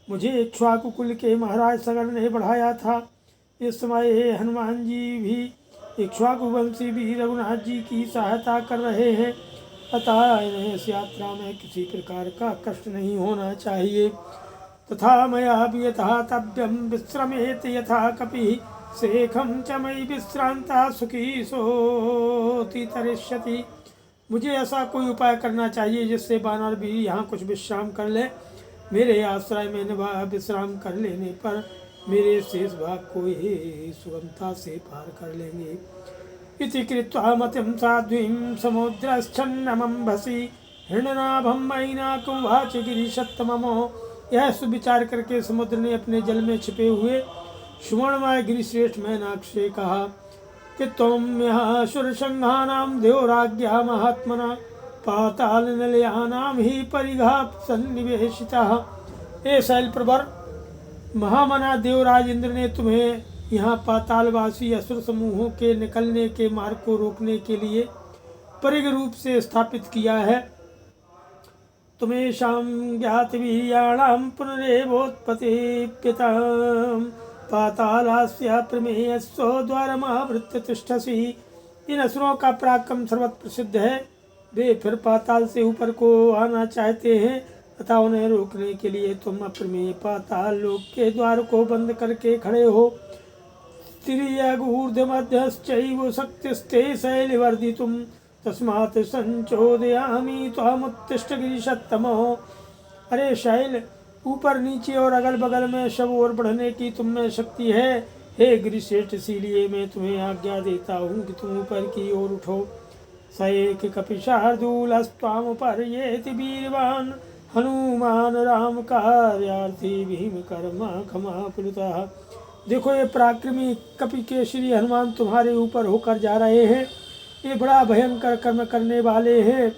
A: मुझे इक्ष्वाकुकुल के महाराज सगर ने बढ़ाया था। इस समय हनुमान जी भी इक्ष्वाकुवंशी भी रघुनाथ जी की सहायता कर रहे हैं, अतः इन्हें इस यात्रा में किसी प्रकार का कष्ट नहीं होना चाहिए। तथा मया भी यथा तव्यम विश्रमेत यथा कपि शेखम च मयि विश्रांता सुखी सोति तरिष्यति। मुझे ऐसा कोई उपाय करना चाहिए जिससे वानर भी यहाँ कुछ विश्राम कर ले। मेरे आश्रय में विश्राम कर लेने पर मेरे शेष भाग को ही सुगमता से पार कर लेंगे। इति कृत्वा मतिं साध्वीं समुद्रश्छन्नमंभसि हिरण्यनाभं मैनाकं वाच गिरिशत्तममो। यह सुविचार करके समुद्र ने अपने जल में छिपे हुए सुवर्णमय गिरिश्रेष्ठ मैनाक से कहा कि तुम यहाँ सुरसंघानां देवराज्ञा महात्मना पाताल निलयानां ही परिघा सन्निवेशितः। हे शैल प्रवर, महामना देवराज इंद्र ने तुम्हें यहाँ पातालवासी असुर समूहों के निकलने के मार्ग को रोकने के लिए परिघ रूप से स्थापित किया है। तुम्हें ज्ञातवीर्याणां पुनरेवोत्पत्तिप्यतां पातालास्य प्रमेयस्व द्वारमावृत्य तिष्ठसि। इन असुरों का पराक्रम सर्वत्र प्रसिद्ध है। वे फिर पाताल से ऊपर को आना चाहते हैं तथा उन्हें रोकने के लिए तुम अप्रमेय पाताल लोक के द्वार को बंद करके खड़े हो। तिर्यगूर्धमध्यश्चैव शक्तिस्ते शैलवर्धितुं तस्मात् संचोदयामि त्वमुत्तिष्ठ गिरिशत्तमो। अरे शैल, ऊपर नीचे और अगल बगल में सब ओर बढ़ने की तुम में शक्ति है। हे गिरिश्रेष्ठ, इसीलिए मैं तुम्हें आज्ञा देता हूँ कि तुम ऊपर की ओर उठो। स एक कपिशार्दूलस्त्वामुपर्येति वीरवान् हनुमान राम कार्यार्थी भीम कर्मा क्षमा पुलुतः। देखो, ये पराक्रमी कपिकेसरी हनुमान तुम्हारे ऊपर होकर जा रहे हैं। ये बड़ा भयंकर कर्म करने वाले हैं।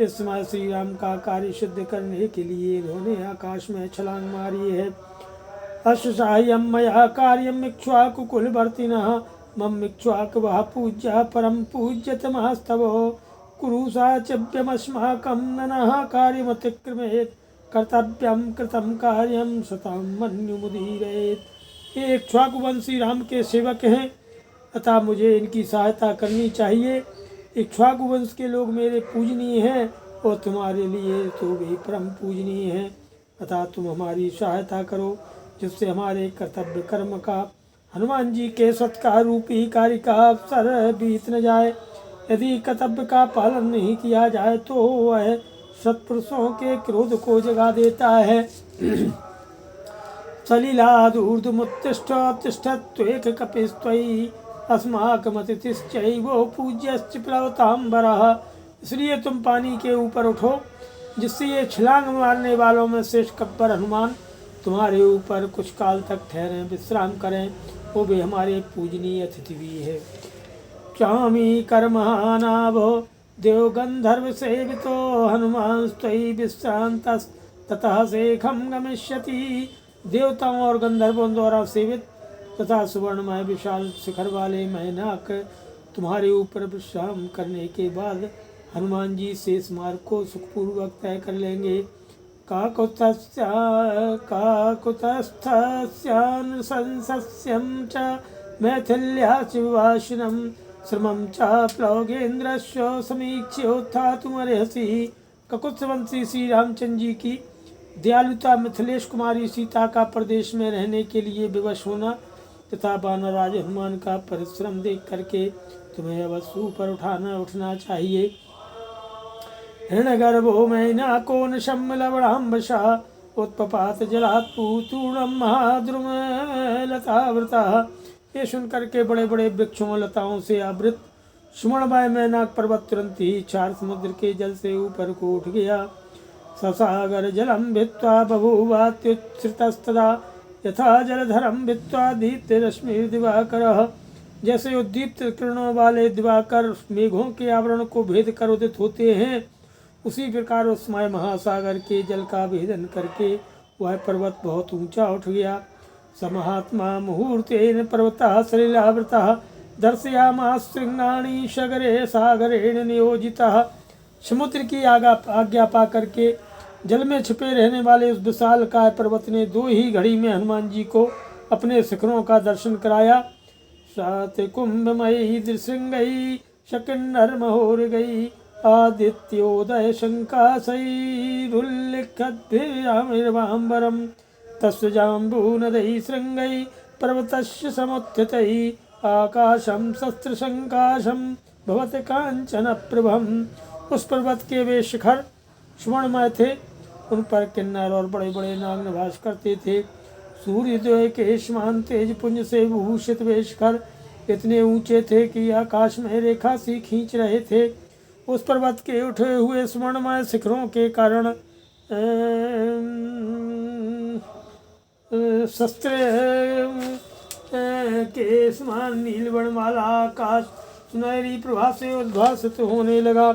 A: इस समय श्री राम का कार्य सिद्ध करने के लिए इन्होंने आकाश में छलांग मारी है। अश्वसाह्यम मया कार्यम इक्ष्वाकुकुलवर्तिनः मम इक्ष्वाकुवः पूज्यः परम पूज्यतमस्तव कुरुषा चव्यमस्माकं ननः कार्यमतिक्रमेत् कर्तव्यं कृतं कार्यं सतां मन्युमुदीरयेत्। ये इक्ष्वाकुवंशी राम के सेवक हैं, अतः मुझे इनकी सहायता करनी चाहिए। इक्ष्वाकुवंश के लोग मेरे पूजनीय हैं और तुम्हारे लिए तो वे परम पूजनीय हैं। अतः तुम हमारी सहायता करो जिससे हमारे कर्तव्य कर्म का, हनुमान जी के सत्कार रूपी कार्य का अवसर बीत न जाए। यदि कर्तव्य का पालन नहीं किया जाए तो वह सत्पुरुषों के क्रोध को जगा देता है। सलिलादूर्ध्वमुत्तिष्ठत्वेक कपिस्त्वयि अस्माकमतिथिश्चैव पूज्यश्च प्लवताम्बरः। इसलिए तुम पानी के ऊपर उठो, जिससे ये छलांग मारने वालों में श्रेष्ठ कप्पर हनुमान तुम्हारे ऊपर कुछ काल तक ठहरें, विश्राम करें। वो भी हमारे पूजनीय अतिथि भी है। स्वामी कर्महानाभो देव गंधर्व सेवितो हनुमान स्वयं विश्रांत ततः शेखम गमिष्यति। देवताओं और गंधर्वों द्वारा सेवित तथा सुवर्णमय विशाल शिखर वाले मैनाक तुम्हारे ऊपर विश्राम करने के बाद हनुमान जी शेष मार्ग को सुखपूर्वक तय कर लेंगे। काकुतस्थस्यानुशंसस्यं च मैथिल्याशिवाशिनं श्रमं च प्लवगेन्द्रस्य समीक्ष्योत्थातुमर्हसि। ककुत्सवंशी श्री रामचंद्र जी की दयालुता, मिथिलेश कुमारी सीता का प्रदेश में रहने के लिए विवश होना तथा वानरराज हनुमान का परिश्रम देख करके तुम्हें अवश्य ऊपर उठना चाहिए। हृणगर्भो मैनाको शम्लवणाम्बशा उत्पपात जलात्पूतूर्णम महाद्रुमलतावृता। ये सुनकर के बड़े बड़े वृक्षों लताओं से आवृत सुमणमय मैनाक पर्वत तुरंत ही 4 समुद्र के जल से ऊपर को उठ गया। ससागर जलम भित्वा बभूवात्युच्छ्रितस्तदा यथा जलधरम भित्वा दीप्तिरश्मि दिवाकर। जैसे उद्दीप्त किरणों वाले दिवाकर मेघों के आवरण को भेद कर उदित होते हैं, उसी प्रकार उस समय महासागर के जल का भेदन करके वह पर्वत बहुत ऊंचा उठ गया। समहात्मा मुहूर्तेन पर्वतः सलिलावृतः दर्शयामास शृंगाणि सगरे सागरेण नियोजितः। समुद्र की आज्ञा पा करके जल में छिपे रहने वाले उस विशाल काय पर्वत ने 2 ही घड़ी में हनुमान जी को अपने शिखरों का दर्शन कराया। सात कुंभमयी श्रृंगई शकिन्नर महोर गई आदित्योदय शंकाशैरुल्लिखद्भिरामिर्वाम्बरम तस्य जाम्बूनदै श्रृंगै पर्वतस्य समुत्थितै आकाशं शस्त्रशंकाशं भवत कांचन प्रभम। उस पर्वत के वे शिखर सुवर्णमय थे, उन पर किन्नर और बड़े बड़े नाग निवास करते थे। सूर्योदय के समान तेज पुंज से भूषित वे शिखर इतने ऊंचे थे कि आकाश में रेखा सी खींच रहे थे। उस पर्वत के उठे हुए सुवर्णमय शिखरों के कारण शस्त्र के समान नीलवर्ण वाला आकाश सुनहरी प्रभा से उद्भासित होने लगा।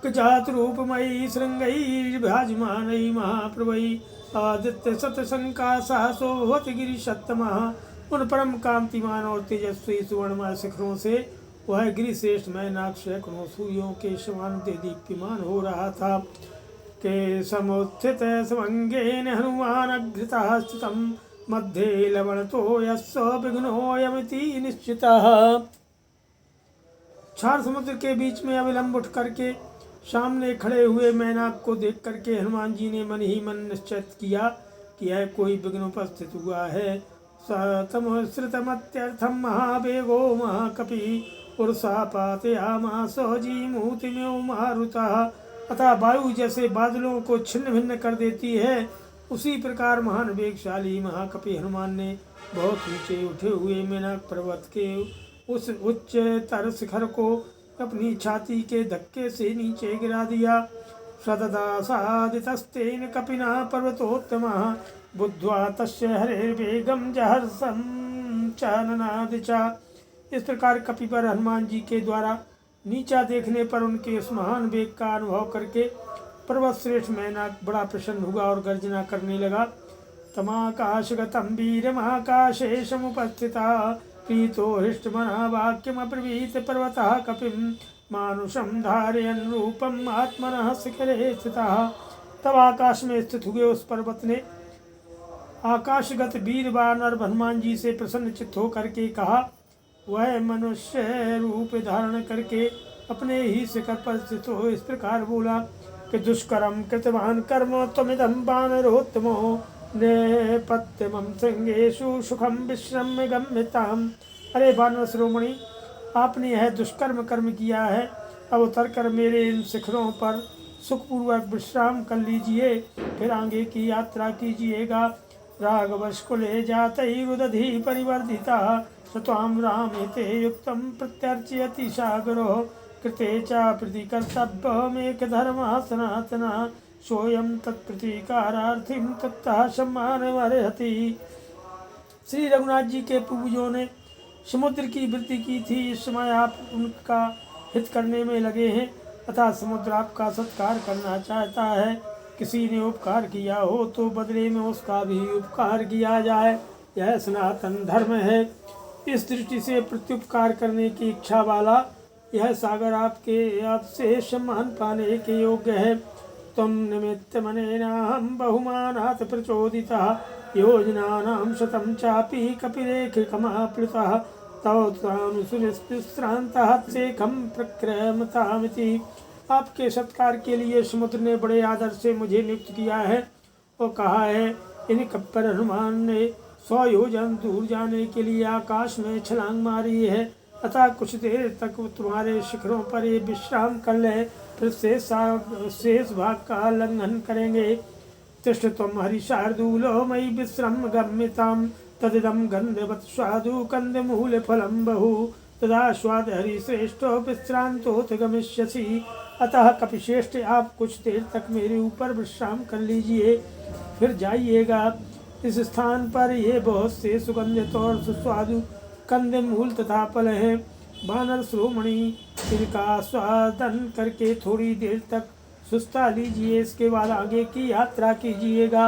A: जात रूपमयी श्रृंगई विराजमानई महाप्रभई आदित्य सतशंका साहसो भवत गिरि सत्तमः। उन परम कांतिमान और तेजस्वी सुवर्णमय शिखरों से वह गिरिश्रेष्ठ मैनाक सैकड़ों सूर्यों के समान दीप्यमान हो रहा था। के समुत्थित समंगेन हनुमान अग्रतः स्थितम् मध्ये लवणतो यस्य विघ्नोऽयमिति निश्चितः। 4 समुद्र के बीच में अविलंब उठ करके सामने खड़े हुए मैनाक को देख करके हनुमान जी ने मन ही मन निश्चय किया कि यह कोई विघ्न उपस्थित हुआ है। सतमश्रितमत्यर्थम महावेगो महाकपि पुरुषापातयामास जीमूतिमेव मारुतः। अतः वायु जैसे बादलों को छिन्न भिन्न कर देती है, उसी प्रकार महान वेगशाली महाकपि हनुमान ने बहुत ऊंचे उठे हुए मैनाक पर्वत के उस उच्चतर शिखर को अपनी छाती के धक्के से नीचे गिरा दिया। सतता सादितस्तेन कपिना पर्वतोत्तमः बुद्ध्वा तस्य हरेर्वेगं जहर्षं चाननादिचा। इस प्रकार कपि पर हनुमान जी के द्वारा नीचा देखने पर उनके उस महान वेग का अनुभव करके पर्वत श्रेष्ठ मैनाक बड़ा प्रसन्न हुआ और गर्जना करने लगा। तमाकाशगतं वीरमाकाशे समुपस्थिता प्रीतो हृष्टमना वाक्यमब्रवीत पर्वतः कपिं मानुषं धारयन् रूपम् आत्मनः शिखरे स्थितः। तब आकाश में स्थित हुए उस पर्वत ने आकाशगत वीर वानर हनुमान जी से प्रसन्न चित्त होकर के कहा। वह मनुष्य रूप धारण करके अपने ही शिखर पर स्थित हो इस प्रकार बोला कि दुष्कर्म कृतवान कर्म त्वमिदं वानरोत्तमो नेपथ्यमं श्रृंगेषु सुखम विश्रम्य गम्यताम। अरे वानर शिरोमणि, आपने यह दुष्कर्म कर्म किया है, अब उतर कर मेरे इन शिखरों पर सुखपूर्वक विश्राम कर लीजिए, फिर आगे की यात्रा कीजिएगा। राघवस्कुले जातैरुदधि परिवर्धिता सत्वां रामेते युक्तं प्रत्यर्चयति सागरो कृते च प्रतिकर्तव्यमेकधर्मः सनातनः सोऽयं तत्प्रतीकारार्थिं तत्तः सम्मानमर्हति। श्री रघुनाथ जी के पूर्वजों ने समुद्र की वृत्ति की थी, इस समय आप उनका हित करने में लगे हैं, अतः समुद्र आपका सत्कार करना चाहता है। किसी ने उपकार किया हो तो बदले में उसका भी उपकार किया जाए। यह सनातन धर्म है। इस दृष्टि से प्रत्युपकार करने की इच्छा वाला यह सागर आपसे सम्मान पाने के योग्य है। त्वं निमित्तमनेनाहं बहुमानात् प्रचोदितः योजनानां शतं चापि कपिरेखिकमाप्लुतः तव त्वां सुनिश्रान्तः सेखं प्रक्रमतामिति। आपके सत्कार के लिए समुद्र ने बड़े आदर से मुझे नियुक्त किया है और कहा है, इन कप्पर हनुमान ने 100 योजन दूर जाने के लिए आकाश में छलांग मारी है। अतः कुछ देर तक तुम्हारे शिखरों पर ये विश्राम कर ले, फिर शेष भाग का लंघन करेंगे। तिष्ठ त्वं हरिशार्दूलो मयि विश्रम गम्यतां तदिदं गन्धवत् स्वादु कन्दमूलफलं बहु तदा स्वाद हरिश्रेष्ठो विश्रांतोऽथ गमिष्यसि। अतः कपिश्रेष्ठ आप कुछ देर तक मेरे ऊपर विश्राम कर लीजिए, फिर जाइएगा। इस स्थान पर ये बहुत से सुगंधित और सुस्वादु कंदमूल तथा फल हैं। वानर श्रोमणी इनका स्वादन करके थोड़ी देर तक सुस्ता लीजिए, इसके बाद आगे की यात्रा कीजिएगा।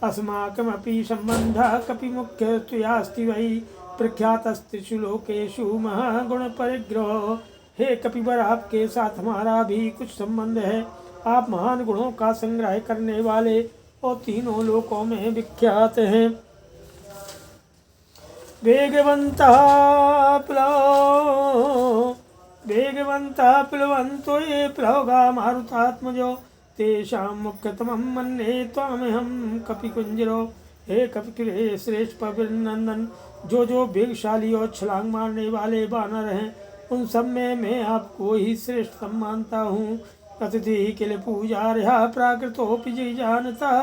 A: अस्माकमपि संबंधः कपि मुख्य तुयास्ति वै प्रख्यातस्त्रिषु लोकेषु महागुण परिग्रह। हे कपिवर, आपके साथ हमारा भी कुछ संबंध है। आप महान गुणों का संग्रह करने वाले और तीनों लोकों में विख्यात हैं। वेगवन्तः प्लवन्तो ये प्लवगा मारुतात्मजो तेषां मुख्यतमं मन्ये त्वामहं कपिकुञ्जरो। हे कपिकुले श्रेष्ठ पवित्रनंदन, जो वेगशाली और छलांग मारने वाले वानर हैं, उन सब में मैं आपको ही श्रेष्ठ मानता हूँ। अतिथि किल पूजार्हा प्राकृतोऽपि जिजानतः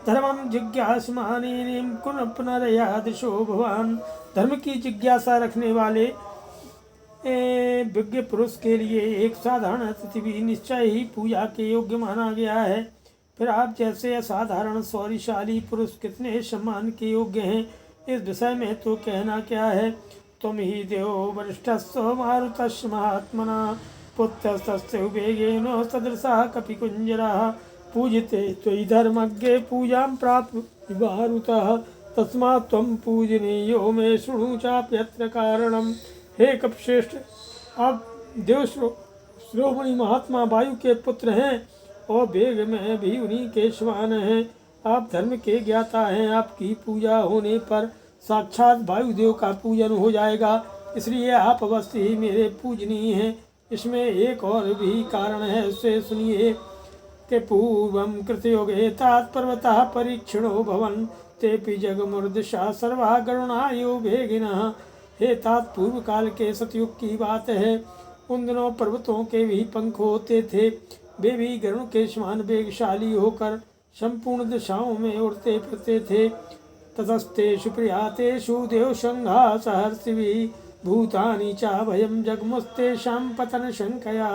A: धर्मं जिज्ञासमानेन कुन पुनरयादिशो भवान। धर्म की जिज्ञासा रखने वाले विज्ञ पुरुष के लिए एक साधारण अतिथि भी निश्चय ही पूजा के योग्य माना गया है। फिर आप जैसे असाधारण शौर्यशाली पुरुष कितने सम्मान के योग्य हैं, इस विषय में तो कहना क्या है। तुम ही देव वरिष्ठस्व मारुतस्य महात्मना पुत्रस्तस्य वेगेन सदृशः कपिकुञ्जरः पूजिते त्वयि धर्मज्ञे पूजां प्राप्य मारुतः तस्मात् त्वं पूजनीयो मे शृणु चाप्यत्र कारणम्। हे कपिश्रेष्ठ, आप देव श्रोमणी महात्मा वायु के पुत्र हैं और वेग में भी उन्हीं के समान हैं। आप धर्म के ज्ञाता हैं। आपकी पूजा होने पर साक्षात वायुदेव का पूजन हो जाएगा, इसलिए आप अवश्य ही मेरे पूजनीय हैं। इसमें एक और भी कारण है, उससे सुनिए कि पूर्वं कृतयुगे तात्पर्वतः परीक्षणो भवन तेपि जगमुर्दिशा सर्वा गरुणायो वेगिनः। हे तात, पूर्व काल के सतयुग की बात है। उन दिनों पर्वतों के भी पंख होते थे, वे भी गरुड़ के समान वेगशाली होकर संपूर्ण दिशाओं में उड़ते फिरते थे। ततस्तेषु प्रियातेषु देवसंघा सहर्षिभिः भूतानि च भयं जगमुस्तेषां पतन शंकया।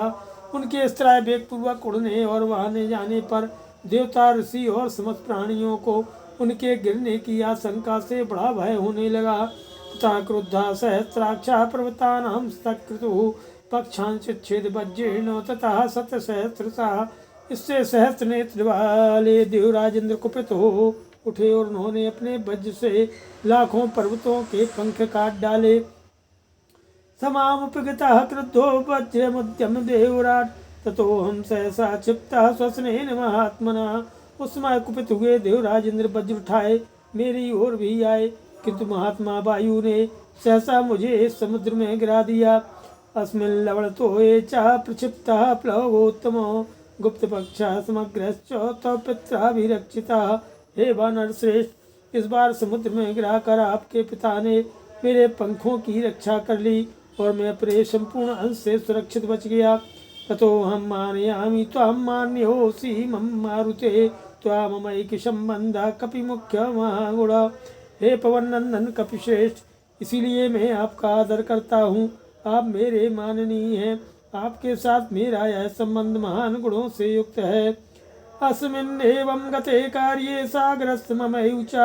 A: उनके इस तरह वेगपूर्वक उड़ने और बहाने जाने पर देवता, ऋषि और समस्त प्राणियों को उनके गिरने की आशंका से बड़ा भय होने लगा। तथा क्रुद्धा सहस्राक्षा पर्वतानां सकृतुः पक्षांश्छेद वज्रेण तथा शतसहस्रशः। इससे सहस्त्र नेत्र वाले देवराजेंद्र कुपित हो उठे और उन्होंने अपने वज्र से लाखों पर्वतों के पंख काट डाले। समामुपगतः क्रुद्धो वज्रमुद्यम देवराट ततोऽहं सहसा क्षिप्तः स्वस्नेन महात्मना। उस समय कुपित हुए देवराजेंद्र वज्र उठाए मेरी ओर भी आए, किंतु महात्मा वायु ने सहसा मुझे इस समुद्र में गिरा दिया। अस्मिन् लवणतोये च प्रक्षिप्तः प्लवगोत्तमो गुप्त पक्षः समग्रश्च तव पित्राभिरक्षितः। हे वानर श्रेष्ठ, इस बार समुद्र में गिराकर आपके पिता ने मेरे पंखों की रक्षा कर ली और मैं अपने संपूर्ण अंश से सुरक्षित बच गया। ततो हम मानयामि त्वां मान्योऽसि मम मारुते त्वाममैक्य संबंधः कपि मुख्य महागुण। हे पवन नंदन कपिश्रेष्ठ, इसीलिए मैं आपका आदर करता हूँ। आप मेरे माननीय हैं। आपके साथ मेरा यह संबंध महान गुणों से युक्त है। अस्मिन् एवं गते कार्ये सागरस्थ ममैव च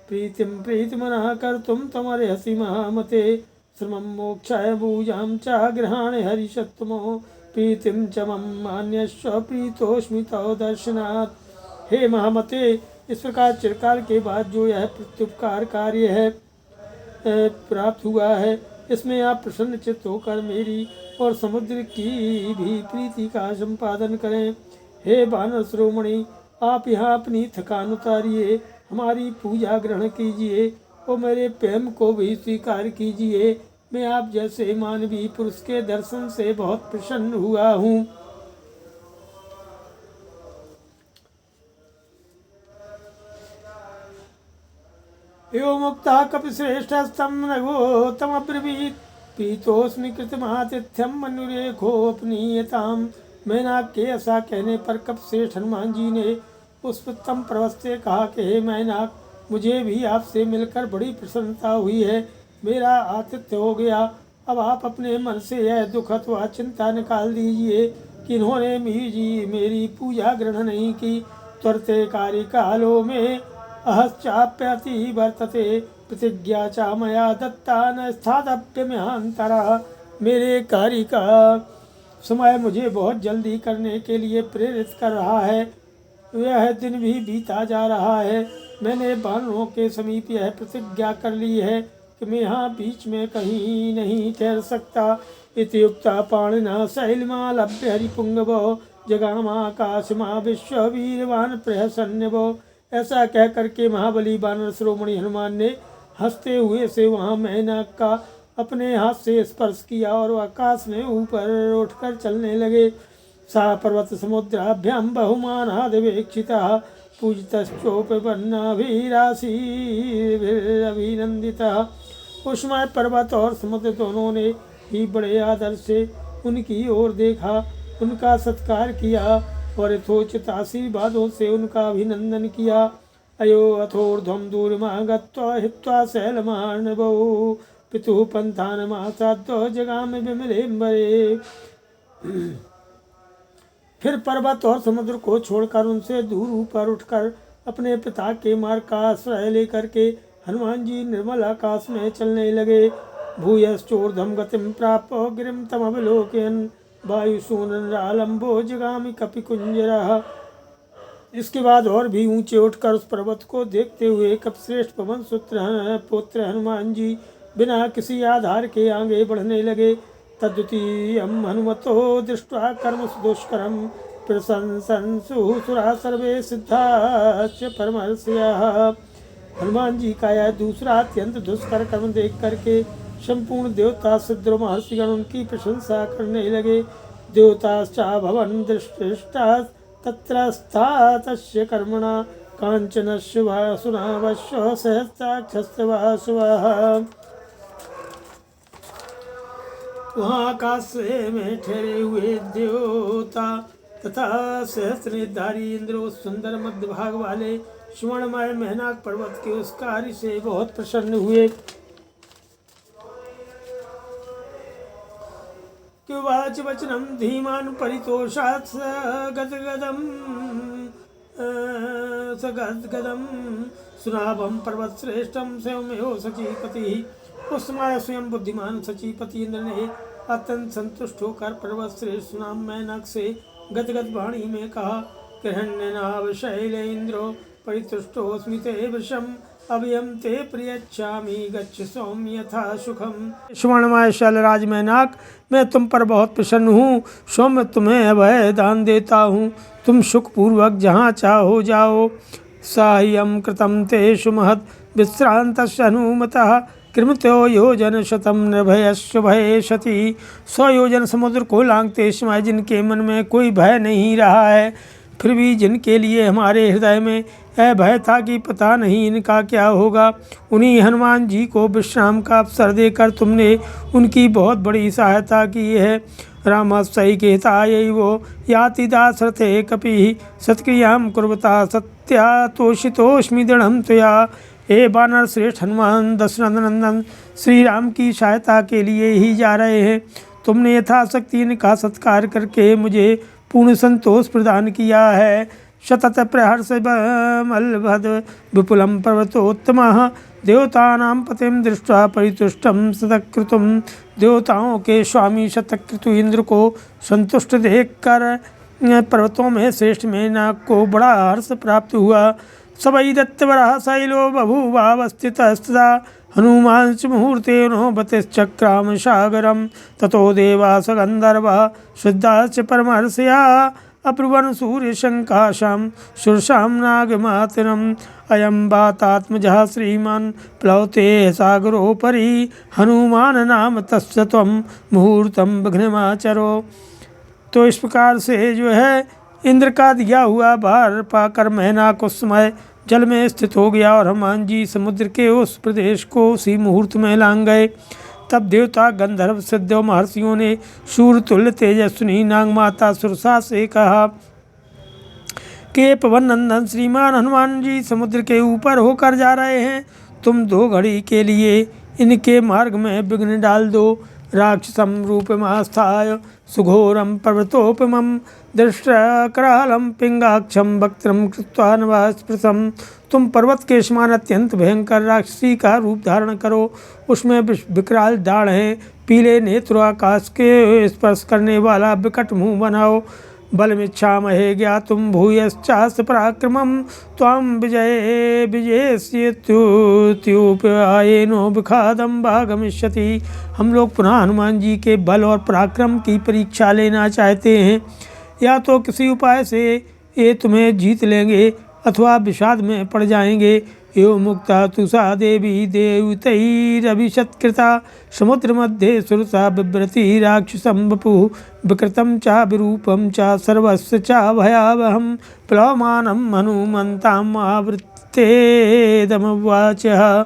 A: प्रीतिं प्रीतिमनः कर्तुं त्वमर्हसि महामते। श्रमं मोक्षाय भूजां च गृहाणे हरिषत्तमो प्रीतिं च मम मान्यस्व प्रीतोऽस्मि तव दर्शनात्। हे महामते, इस प्रकार चिरकाल के बाद जो यह प्रत्युपकार कार्य है प्राप्त हुआ है। इसमें आप प्रसन्न चित्त होकर मेरी और समुद्र की भी प्रीति का संपादन करें। हे वानर शिरोमणि, आप यहाँ अपनी थकान उतारिए, हमारी पूजा ग्रहण कीजिए और मेरे प्रेम को भी स्वीकार कीजिए। मैं आप जैसे मानवीय पुरुष के दर्शन से बहुत प्रसन्न हुआ हूँ। एवं मुक्ता कपिश्रेष्ठस्तम रघोतमब्रवीत् पीतोस्मि कृतमातिथ्यम मनुरेखोपनीयताम। मैनाक के ऐसा कहने पर कपिश्रेष्ठ हनुमान जी ने उस उत्तम पर्वत से कहा कि हे मैनाक, मुझे भी आपसे मिलकर बड़ी प्रसन्नता हुई है। मेरा आतिथ्य हो गया। अब आप अपने मन से यह दुख अथवा चिंता निकाल दीजिए कि इन्होंने मेरी पूजा ग्रहण नहीं की। त्वरते कार्य कालो में अहश्चाप्यति वर्तते प्रतिज्ञा चा मया दत्ता न स्थातव्यम्यंतरा। मेरे कार्य का समय मुझे बहुत जल्दी करने के लिए प्रेरित कर रहा है। यह दिन भी बीता जा रहा है। मैंने वानरों के समीप यह प्रतिज्ञा कर ली है कि मैं यहाँ बीच में कहीं नहीं ठहर सकता। इत्युक्ता पाणिना शैलमालभ्य हरिपुंगवो जगामाकाशमा विश्ववीरवान प्रहसन्यवो। ऐसा कह करके महाबली वानर शिरोमणि हनुमान ने हंसते हुए से वहाँ मैनाक का अपने हाथ से स्पर्श किया और आकाश में ऊपर उठकर चलने लगे। सा पर्वत समुद्राभ्याम बहुमानादिवेक्षिता पूजितश्चोपन्नाभिराशिभिरभिनंदिता। उस समय पर्वत और समुद्र दोनों ने ही बड़े आदर से उनकी ओर देखा, उनका सत्कार किया और यथोचित आशीर्वादों से उनका अभिनंदन किया। अयो अथोर्ध्वं दूरमागत्वा हित्वा शैलमार्णवो पितुः पंथानमासाद्य जगाम विमलेम्बरे। फिर पर्वत और समुद्र को छोड़कर उनसे दूर ऊपर उठकर अपने पिता के मार्ग का आश्रय लेकर के हनुमान जी निर्मल आकाश में चलने लगे। भूयश्चोर्ध्वं गतिं प्राप्य गिरिं तमवलोकयन् वायुसूनरालंबो जगामि कपिकुंजरः। इसके बाद और भी ऊंचे उठकर उस पर्वत को देखते हुए कपिश्रेष्ठ पवन पुत्र हनुमान जी बिना किसी आधार के आगे बढ़ने लगे। तद्वितीयं हनुमतो दृष्ट्वा कर्म दुष्करं प्रशंसन्सु सुरा सर्वे सिद्धाश्च परमर्षयः। हनुमान जी का यह दूसरा अत्यंत दुष्कर कर्म देख करके संपूर्ण देवता सिद्ध महर्षिगण उनकी प्रशंसा करने लगे। देवताश्चा भवन दृष्टा तत्रस्था कर्मणा कांचनस्य वासुनावश्य सहस्राक्षस्य वासुवः। वहाँ आकाश में ठहरे हुए देवता तथा सहस्रधारी इंद्र उस सुंदर मध्य भाग वाले स्वर्णमय मैनाक पर्वत के उस कार्य से बहुत प्रसन्न हुए। वाच वचनम धीमान परितोषात् सगद्गदम सुनाभम पर्वत श्रेष्ठम स्वयं सचीपति। उस समय स्वयं बुद्धिमान सचीपति इंद्र ने अत्यंत संतुष्ट होकर पर्वत श्रेष्ठ सुनाम मैनाक से गदगद वाणी में कहा, किरण्यनाभ शैलेन्द्रो परितुष्टोऽस्मि ते वृषम अभयम ते प्रियच्छामि गच्छ सौम्य यथा सुखम। स्वर्णमय शैलराज मैनाक, मैं तुम पर बहुत प्रसन्न हूँ। सौम्य तुम्हें अभय दान देता हूँ। तुम सुखपूर्वक जहाँ चाहो जाओ। साह्यम कृतम ते सुमहत् विश्रांतस्य हनुमतः कृमतो योजन शतम निर्भयस्य भये सति। 100 योजन समुद्र को लांघते समय जिनके मन में कोई भय नहीं रहा है, फिर भी जिनके लिए हमारे हृदय में भय था कि पता नहीं इनका क्या होगा, उन्हीं हनुमान जी को विश्राम का अवसर देकर तुमने उनकी बहुत बड़ी सहायता की है। रामस्यै केतायै वो याति दाशरथे कपिः सत्क्रियां कुर्वता सत्या तोषितोऽस्मि दृढ़ं त्वया। हे वानर श्रेष्ठ हनुमान, दशरथ नंदन श्री राम की सहायता के लिए ही जा रहे हैं। तुमने यथाशक्ति इनका सत्कार करके मुझे पूर्ण संतोष प्रदान किया है। शतत प्रहर्ष मलभद विपुलम पर्वतोत्तमः देवतानां पतिं दृष्ट्वा परितुष्टं सतकृतुं। देवताओं के स्वामी शतक्रतु इंद्र को संतुष्ट देखकर पर्वतों में श्रेष्ठ मैनाक को बड़ा हर्ष प्राप्त हुआ। सवै दत्तवरः शैलो बभूवावस्थितस्तदा हनुमांश्च मुहूर्तेनो बतिश्चक्राम सागरम ततो देवास गंधर्वा शुद्धाश्च परमहर्षया अब्रुवन् सूर्यशङ्काशां शुरसां नागमातरम् अयं वातात्मजः श्रीमान् प्लवते सागरोपरि हनुमान नाम तस्य त्वं मुहूर्तं विघ्नमाचरो। तो इस प्रकार से जो है इंद्र का दिया हुआ भार पाकर मैनाक उस समय जल में स्थित हो गया और हनुमान जी समुद्र के उस प्रदेश को उसी मुहूर्त में लांग गए। तब देवता गंधर्व सिद्ध महर्षियों ने शूर तुल्य तेजस्विनी नाग माता सुरसा से कहा कि पवन नंदन श्रीमान हनुमान जी समुद्र के ऊपर होकर जा रहे हैं, तुम 2 घड़ी के लिए इनके मार्ग में विघ्न डाल दो। राक्षसम रूपमास्थाय सुघोरम पर्वतोपमं दृष्टकरालं पिंगाक्षम वक्त्रम कृत्वा नवास्पृशम। तुम पर्वत के समान अत्यंत भयंकर राक्षसी का रूप धारण करो, उसमें विकराल दाढ़ है, पीले नेत्र, आकाश के स्पर्श करने वाला विकट मुंह बनाओ। बलमिच्छामहे ज्ञातुं भूयश्चास्य पराक्रमं त्वां विजयेष्यत्युपायेनो विखादं भागमिष्यति। हम लोग पुनः हनुमान जी के बल और पराक्रम की परीक्षा लेना चाहते हैं, या तो किसी उपाय से ये तुम्हें जीत लेंगे अथवा विषाद में पड़ जाएंगे। एवं मुक्ता तुषा देवी देवतैरभिषत्कृता समुद्र मध्ये सुरसा बिभ्रति राक्षसं वपुः विकृतं च विरूपं च सर्वस्य च भयावहं प्लवमानं हनुमन्ताम् आवृत्तेदमुवाचः।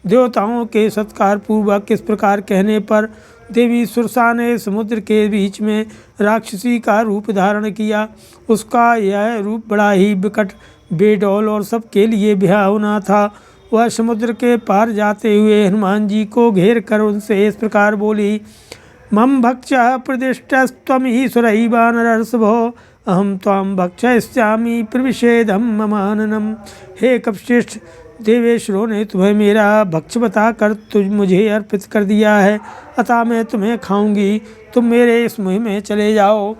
A: देवताओं के सत्कार पूर्वक इस प्रकार कहने पर देवी सुरसा ने समुद्र के बीच में राक्षसी का रूप धारण किया। उसका यह रूप बड़ा ही विकट, बेडौल और सबके लिए भयावना था। वह समुद्र के पार जाते हुए हनुमान जी को घेर कर उनसे इस प्रकार बोली, मम भक्ष्य प्रदिष्टस्त्वमीश्वरैः वानरर्षभो अहम त्वां भक्षयिष्यामि प्रविषेदं ममाननम। हे कपश्रेष्ठ, देवेश्वरों ने तुम्हें मेरा भक्ष्य बताकर तुझ मुझे अर्पित कर दिया है, अतः मैं तुम्हें खाऊंगी, तुम मेरे इस मुँह में चले जाओ।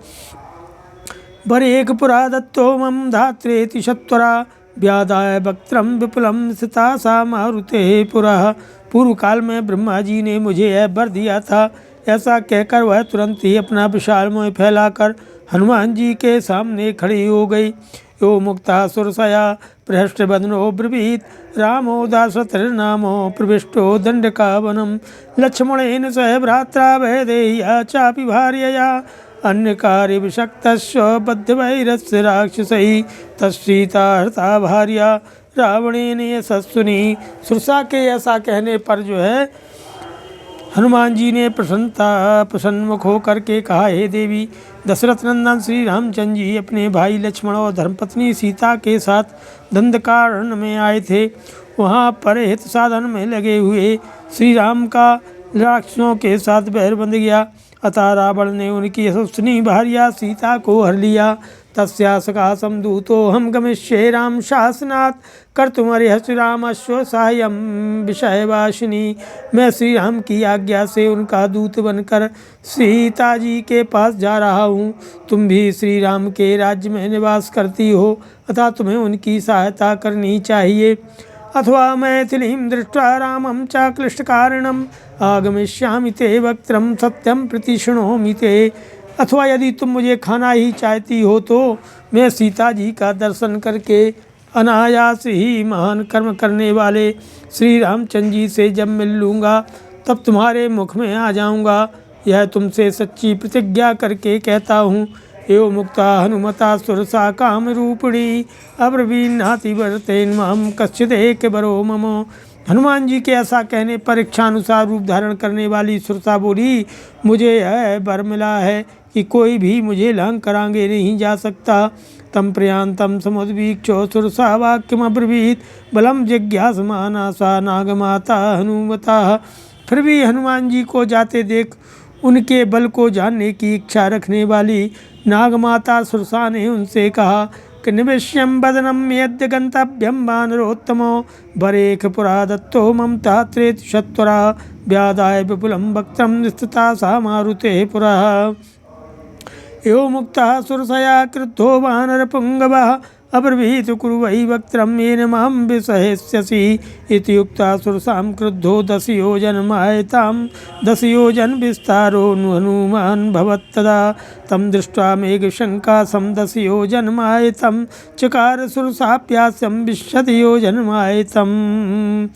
A: बरेक पुरा दत्तो मम धात्रेति सत्वरा व्यादाय वक्त्रम विपुलम स्थिता सा मारुते पुरा। पूर्व काल में ब्रह्मा जी ने मुझे यह वर दिया था। ऐसा कहकर वह तुरंत ही अपना विशाल मुँह फैलाकर हनुमान जी के सामने खड़ी हो गई। यो मुक्ता सुरसया प्रहष्टवदनो ब्रवीत रामो दाशरथिर्नामो प्रविष्टो दंडकावनम लक्ष्मणेन सह भ्रात्रा वैदेह्या चापि भार्यया अन्यकार्य विषक्तस्य बद्धवैरस्य राक्षसैः तस्सीता हृता भार्या रावणेन यशस्विनी। सुरसा के ऐसा कहने पर जो है हनुमान जी ने प्रसन्नमुख होकर के कहा, हे देवी, दशरथ नंदन श्री रामचंद्र जी अपने भाई लक्ष्मण और धर्मपत्नी सीता के साथ दंडकारण्य में आए थे। वहाँ पर हित साधन में लगे हुए श्री राम का राक्षसों के साथ बैर बंध गया। अतः रावण ने उनकी यशस्विनी भार्या सीता को हर लिया। तस्या सकाशं दूतो हम गमिष्ये राम शासनात् कर्तुमर्हसि रामस्य साहाय्यं विषयवासिनी। मैं श्री राम की आज्ञा से उनका दूत बनकर सीता जी के पास जा रहा हूँ। तुम भी श्री राम के राज्य में निवास करती हो, अतः तुम्हें उनकी सहायता करनी चाहिए। अथवा मैथिलीं दृष्ट्वा रामं च क्लिष्टकारणम् आगमिष्यामि ते वक्त्रं सत्यं प्रतिशृणोमि ते। अथवा यदि तुम मुझे खाना ही चाहती हो तो मैं सीता जी का दर्शन करके अनायास ही महान कर्म करने वाले श्री रामचंद्र जी से जब मिल लूँगा तब तुम्हारे मुख में आ जाऊँगा। यह तुमसे सच्ची प्रतिज्ञा करके कहता हूँ। एवं मुक्ता हनुमता सुरसा काम रूपिणी अब्रवीन्नाति वर्तेन माम कश्चिदेक बरो मम। हनुमान जी के ऐसा कहने पर इच्छानुसार रूप धारण करने वाली सुरसा बोली, मुझे यह वर मिला है कि कोई भी मुझे लांग कर आगे नहीं जा सकता। तम प्रयांतम समुद्वीक्षो सुरसा वाक्यमब्रवीत बलम जिज्ञासमाना सा नागमाता हनुमता। फिर भी हनुमान जी को जाते देख उनके बल को जानने की इच्छा रखने वाली नागमाता सुरसा ने उनसे कहा कि निवेश्यम वदनम यद्य गंतव्यम वानरोत्तमो बरेख पुरा दत्तो मम तात्रेति सत्वरा व्यादाय विपुलम वक्त्रम स्थिता सा मारुते पुरा। यो मुक्तः सुरसया क्रुद्धो वानरपुङ्गवः अब्रवीत कुरु वै वक्त्रं येन मां विसहेष्यसि इति उक्त्वा सुरसां क्रुद्धो दशयोजनमायतां दशयोजनविस्तारो हनुमान् भवत्तदा तं दृष्ट्वा मेघशङ्कासं दशयोजनमायतं चकार सुरसाप्यास्यं विंशतियोजनमायतम्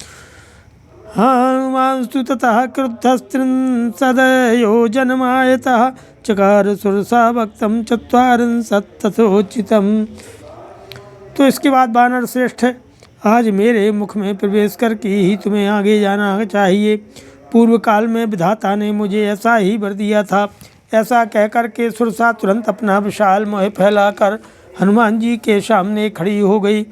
A: हनुमांस्तु ततः क्रुद्धस्त्रिंशदयोजनमायतः चकार सुरसा वक्तं चत्वारिंशत् तथोचितम्। तो इसके बाद वानर श्रेष्ठ, आज मेरे मुख में प्रवेश करके ही तुम्हें आगे जाना चाहिए। पूर्व काल में विधाता ने मुझे ऐसा ही वर दिया था। ऐसा कहकर के सुरसा तुरंत अपना विशाल मोह फैलाकर हनुमान जी के सामने खड़ी हो गई।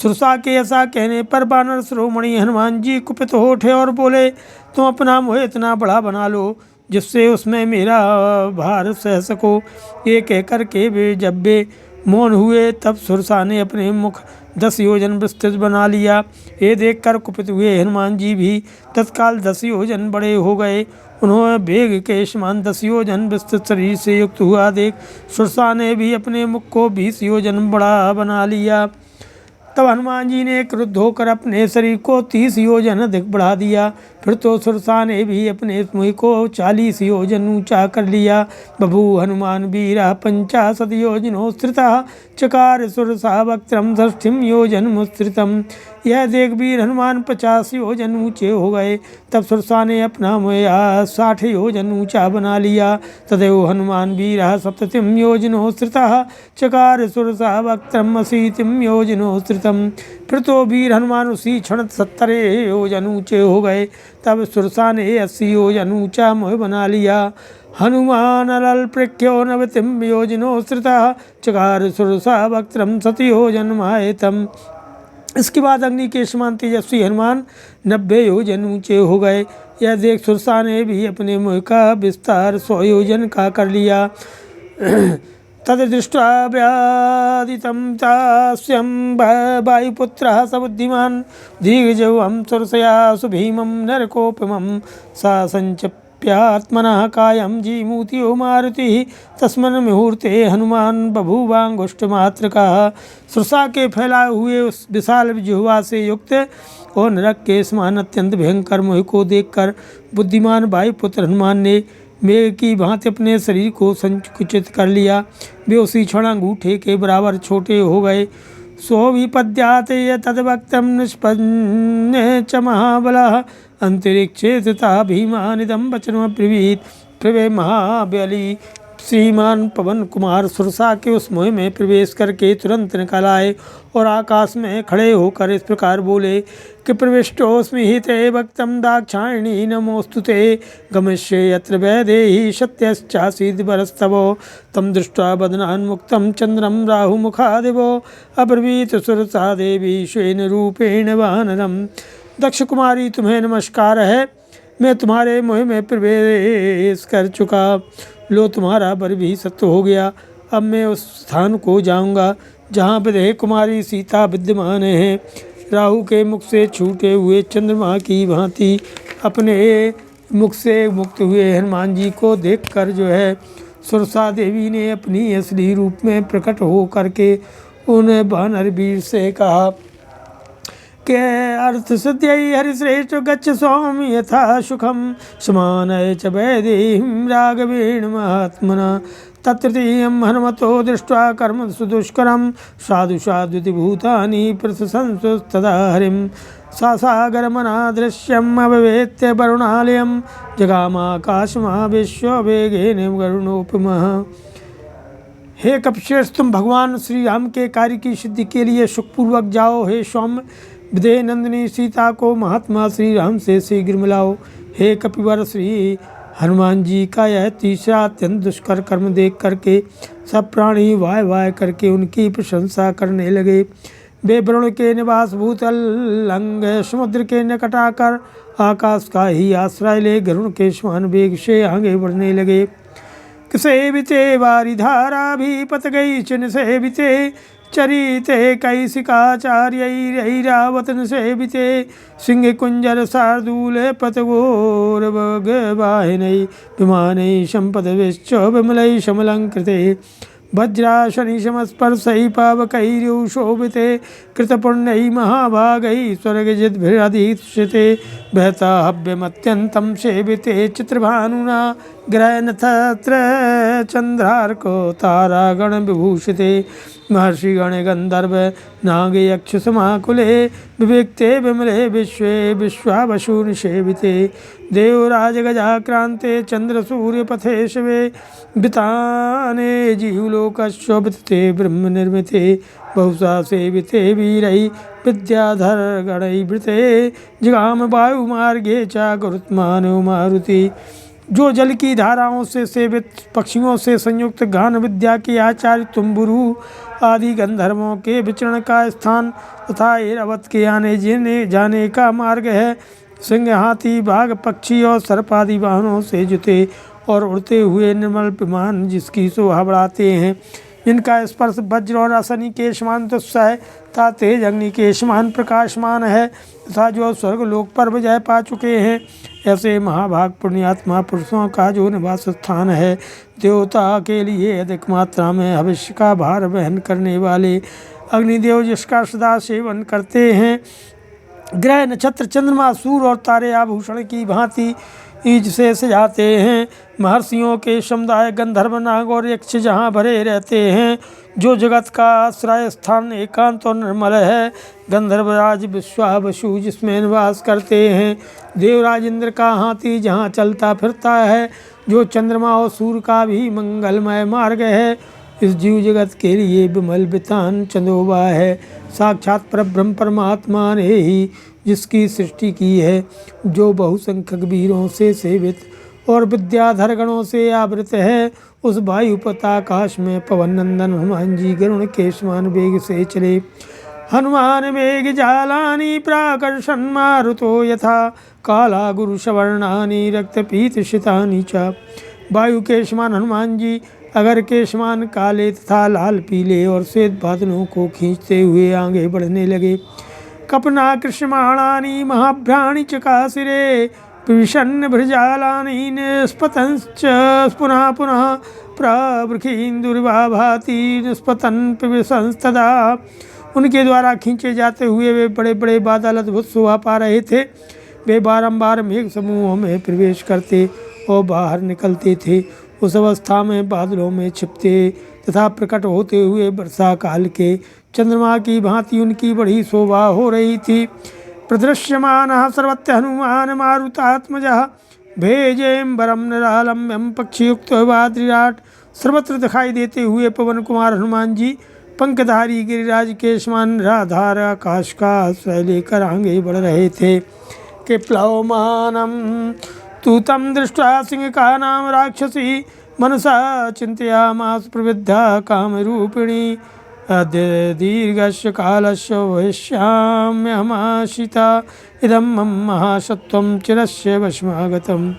A: सुरसा के ऐसा कहने पर वानर शिरोमणि हनुमान जी कुपित हो उठे और बोले, तुम अपना मोह इतना बड़ा बना लो जिससे उसमें मेरा भार सह सको। ये कहकर के वे जब वे मौन हुए तब सुरसा ने अपने मुख 10 योजन विस्तृत बना लिया। ये देखकर कुपित हुए हनुमान जी भी तत्काल 10 योजन बड़े हो गए। उन्होंने वेग के समान 10 योजन विस्तृत शरीर से युक्त हुआ देख सुरसा ने भी अपने मुख को 20 योजन बड़ा बना लिया। तब हनुमान जी ने क्रुद्ध होकर अपने शरीर को 30 योजन अधिक बढ़ा दिया। फिर तो सुरसा ने भी अपने मुँह को 40 योजन ऊंचा कर लिया। बभू हनुमान वीरा 50 योजनोत्थितः चकार सुरसा वक्त्रम 60 योजनमुत्थितम्। यह देख वीर हनुमान 50 योजन ऊंचे हो गए। तब सुरसा ने अपना मुँह 60 योजन ऊंचा बना लिया। तदेव हनुमान वीरा 70 योजनोत्थितः चकार सुरसा वक्त्रम 80 योजनोत्थितम्। फिर तो वीर हनुमान उसी क्षण 70 योजन ऊंचे हो गए। तब सुरसा ने 80 योजन ऊंचा मुँह बना लिया। हनुमान लल्प्रख्यो 90 योजनोत्थितः चकार सुरसा वक्त्रम 100 योजनमायतम्। इसके बाद अग्नि के समान तेजस्वी हनुमान 90 योजन ऊंचे हो गए। यह देख सुरसा ने भी अपने मुँह का विस्तार 100 योजन का कर लिया। तद्दृष्ट्वा व्यादितं तास्यं वायुपुत्रः स बुद्धिमान् दीर्घजौहं सुरसया सुभीमं नरकोपमं सा संचप्यात्मनः कायं जीमूतियो मारुतिः तस्मिन् मुहूर्ते हनुमान बभूवांगुष्ठमात्रकः। सुरसा के फैलाए हुए उस विशाल जिह्वा से युक्त और नरक के समान अत्यंत भयंकर मुँह को देखकर बुद्धिमान वायुपुत्र हनुमान ने मेघ की भांति अपने शरीर को संकुचित कर लिया। वे उसी क्षण अंगूठे के बराबर छोटे हो गए। सोभिपद्याते तद्वक्त्रं निष्पन्ने च महाबलः अंतरिक्षे तथा भीमानिदं वचनमब्रवीत्। प्रवे महाबली श्रीमान पवन कुमार सुरसा के उस मोह में प्रवेश करके तुरंत निकल आए और आकाश में खड़े होकर इस प्रकार बोले कि प्रविष्टोऽस्मि हि ते भक्तं दाक्षायणी नमोस्तुते गमिष्ये यत्र वैदेही सत्यश्चासीद्वरस्तवो तं दृष्ट्वा बदनान्मुक्तं चन्द्रं राहुमुखादिवो अब्रवीत सुरसा देवी श्वेन रूपेण वानरम्। दक्ष कुमारी, तुम्हें नमस्कार है। मैं तुम्हारे मोह में प्रवेश कर चुका। लो, तुम्हारा वर भी सत्य हो गया। अब मैं उस स्थान को जाऊंगा जहाँ विदेह कुमारी सीता विद्यमान है। राहु के मुख से छूटे हुए चंद्रमा की भांति अपने मुख से मुक्त हुए हनुमान जी को देखकर जो है सुरसा देवी ने अपनी असली रूप में प्रकट हो करके उन वानर वीर से कहा के अर्थ सिद्ध्यै हरिश्रेष्ठ गच्छ स्वामी यथा सुखम समानय च वैदेहीं राघवेण महात्मना। तत्तृतीयं हनुमतो दृष्ट्वा कर्म सुदुष्करं साधु साधुति भूतानि प्रशंसस्तदा हरिं सासागरमना दृश्यम् अभवेत्य वरुणालयं जगामाकाशमाविश्य वेगेन गरुणोपमः। हे कपिश्रेष्ठ, तुम भगवान श्री राम के कार्य की सिद्धि के लिए सुखपूर्वक जाओ। हे सौम्य विदेह नंदिनी सीता को महात्मा श्री राम से शीघ्र मिलाओ। हे कपिवर, श्री हनुमान जी का यह तीसरा अत्यंत दुष्कर कर्म देख करके सब प्राणी वाय वाय करके उनकी प्रशंसा करने लगे। वे वरुण के निवास भूतल लंग समुद्र के निकट आकर आकाश का ही आश्रय ले गरुण के समान वेग से आगे बढ़ने लगे। सेविते वारिधारा भी पत गई चिन सेविते चरिते कैसिकाचार्यैरावतन सेविते सिंह कुंजर शार्दूल पतगोर वाहिनै विमानै संपद विश्च विमलै समलंकृते वज्राशनि समस्पर्शै पावकैर्यौ शोभिते कृतपुण्यै महाभागै स्वर्गजिद्भिरधीक्षिते बहता हव्यमत्यन्तं सेविते चित्रभानुना ग्रहनतत्र चन्द्रार्को तारागण विभूषिते महर्षिगण गंधर्व नाग यक्ष समाकुले विविक्ते विमले विश्वे विश्वावशूनि सेविते देवराज गजाक्रांते चंद्र सूर्य पथे शिवे विताने जीवलोकशोभिते ब्रह्म निर्मिते बहुशा सेविते वीरै विद्याधर गणैवृते जिगाम वायु मार्गे च गुरुत्मानो मारुति। जो जल की धाराओं से सेवित पक्षियों से संयुक्त गान विद्या के आचार्य तुम्बुरु आदि गंधर्वों के विचरण का स्थान तथा ऐरावत के आने जाने का मार्ग है। सिंह हाथी बाघ पक्षी और सर्प आदि वाहनों से जुते और उड़ते हुए निर्मल विमान जिसकी शोभा बढ़ाते हैं, जिनका स्पर्श वज्र और असनी के समान तुच्छ तथा तेज अग्नि के समान प्रकाशमान है तथा जो स्वर्ग लोक पर विजय पा चुके हैं, ऐसे महाभाग पुण्यात्मा पुरुषों का जो निवास स्थान है। देवता के लिए अधिक मात्रा में भविष्य का भार वहन करने वाले अग्निदेव जिसका सदा सेवन करते हैं। ग्रह नक्षत्र चंद्रमा सूर्य और तारे आभूषण की भांति ईज से सजाते हैं। महर्षियों के समुदाय गंधर्व नाग और यक्ष जहाँ भरे रहते हैं, जो जगत का आश्रय स्थान एकांत और निर्मल है। गंधर्वराज विश्वावसु जिसमें निवास करते हैं। देवराज इंद्र का हाथी जहाँ चलता फिरता है, जो चंद्रमा और सूर्य का भी मंगलमय मार्ग है। इस जीव जगत के लिए विमल वितान चंदोबा है। साक्षात परब्रह्म परमात्मा ने ही जिसकी सृष्टि की है, जो बहुसंख्यक वीरों से सेवित और विद्याधर गणों से आवृत है। उस वायु पताकाश में पवन नंदन हनुमान जी गरुण के समान वेग से चले। हनुमान वेग जालानि प्राकर्षन् मारुतो यथा काला गुरु सवर्णानि रक्तपीत शितानि च। वायु के समान हनुमान जी अगर के समान काले तथा लाल पीले और श्वेत बादलों को खींचते हुए आगे बढ़ने लगे। कपना कृष्णमाणानि महाभ्राणि चकासिरे विषन्न भृजालानि निस्पतंश्च पुनः पुनः प्रवृखीन्दुर्भाति निस्पतन पिबसंस्तदा। उनके द्वारा खींचे जाते हुए वे बड़े बड़े बादल अद्भुत शोभा पा रहे थे। वे बारंबार मेघ समूहों में प्रवेश करते और बाहर निकलते थे। उस अवस्था में बादलों में छिपते तथा प्रकट होते हुए वर्षा काल के चंद्रमा की भांति उनकी बड़ी शोभा हो रही थी। प्रदृश्यमानः सर्वत्र हनुमान मारुतात्मजः भेजेम्बरम निरालम्ब्यम पक्षीयुक्त वाद्रिराट। सर्वत्र दिखाई देते हुए पवन कुमार हनुमान जी पंखधारी गिरिराज के समान निराधार आकाश का आश्रय लेकर आगे बढ़ रहे थे। कि प्लवमानम तू तम दृष्ट्वा सिंह का नाम राक्षसी मनसा चिंतयामास प्रविद्धा कामरूपिणी। अद्य दीर्घस्य कालस्य वैश्याम्यहमाशिता इदं मम महासत्वं चिरस्य वशमागतम्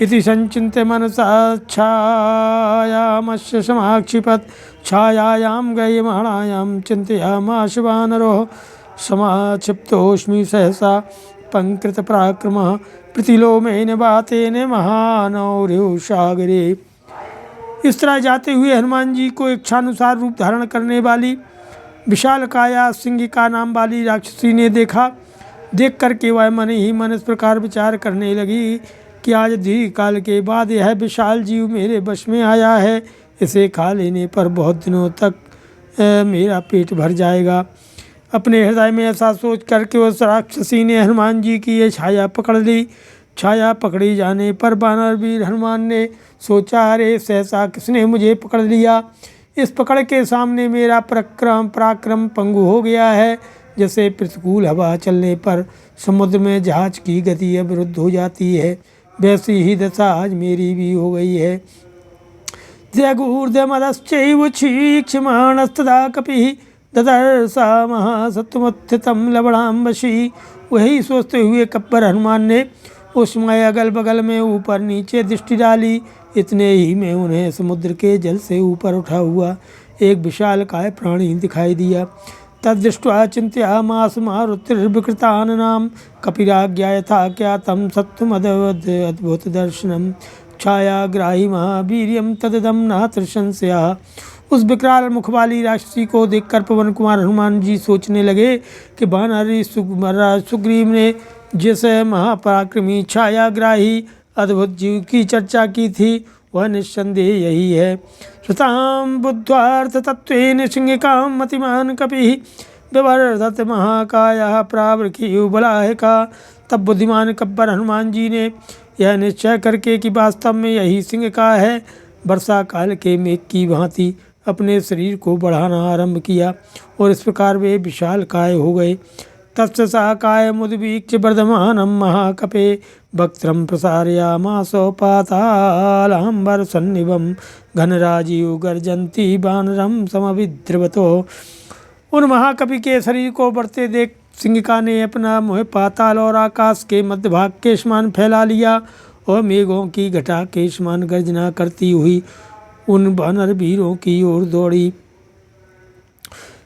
A: इति संचिन्त्य मनसा छायामस्य समाक्षिपत्। छायायां गयमाणायां चिन्तयामास वानरो समाक्षिप्तोऽस्मि सहसा पंकृतपराक्रमः प्रतिलोमेन बातेन महानौर्यो सागरे। इस तरह जाते हुए हनुमान जी को इच्छानुसार रूप धारण करने वाली विशाल काया सिंह का नाम वाली राक्षसी ने देखा। देख करके वह मन ही मन इस प्रकार विचार करने लगी कि आज दीर्घ काल के बाद यह विशाल जीव मेरे वश में आया है। इसे खा लेने पर बहुत दिनों तक मेरा पेट भर जाएगा। अपने हृदय में ऐसा सोच करके उस राक्षसी ने हनुमान जी की ये छाया पकड़ ली। छाया पकड़ी जाने पर वानर वीर हनुमान ने सोचा, अरे सहसा किसने मुझे पकड़ लिया। इस पकड़ के सामने मेरा पराक्रम पंगु हो गया है। जैसे प्रतिकूल हवा चलने पर समुद्र में जहाज की गति अवरुद्ध हो जाती है, वैसी ही दशा आज मेरी भी हो गई है। जगूर्धमदश्चैव क्षीक्षमाणस्तदा कपिः ददर्शा महासत्वमुत्थितं लवणाम्बशी। वही सोचते हुए कप्पर हनुमान ने उस समय अगल बगल में ऊपर नीचे दृष्टि डाली। इतने ही में उन्हें समुद्र के जल से ऊपर उठा हुआ एक विशालकाय प्राणी दिखाई दिया। तदृष्ट्वा चिंत्यामास मारुतिर्विकृताननां कपिराज्ञा यथा क्या तम सत्त्वमदवद अद्भुत दर्शनम छायाग्राही महावीर्यम तददम नात्र संशया। उस विकराल मुख वाली राक्षसी को देखकर पवन कुमार हनुमान जी सोचने लगे कि वानरी सुग्रीव ने जिस महापराक्रमी छायाग्राही अद्भुत जीव की चर्चा की थी वह निस्संदेह यही है। श्रुतां बुद्ध्वार्थ तत्त्वेन सिंहिकां मतिमान कपिः विवर्धत महाकायः प्रावृखियुः बलाहिका। तब बुद्धिमान कब्बर हनुमान जी ने यह निश्चय करके कि वास्तव में यही सिंहिका है, वर्षा काल के मेघ की भांति अपने शरीर को बढ़ाना आरंभ किया और इस प्रकार वे विशाल काय हो गए। तत्सा काय मुद्वीक्ष वर्धमानं महाकपे वक्त्रं प्रसारयामासो पातालाम्बर सन्निभं घनराजीव गर्जन्ती वानरं समविद्रवतो। उन महाकपि के शरीर को बढ़ते देख सिंहिका ने अपना मुँह पाताल और आकाश के मध्य भाग के समान फैला लिया और मेघों की घटा के समान गर्जना करती हुई उन वानर वीरों की ओर दौड़ी।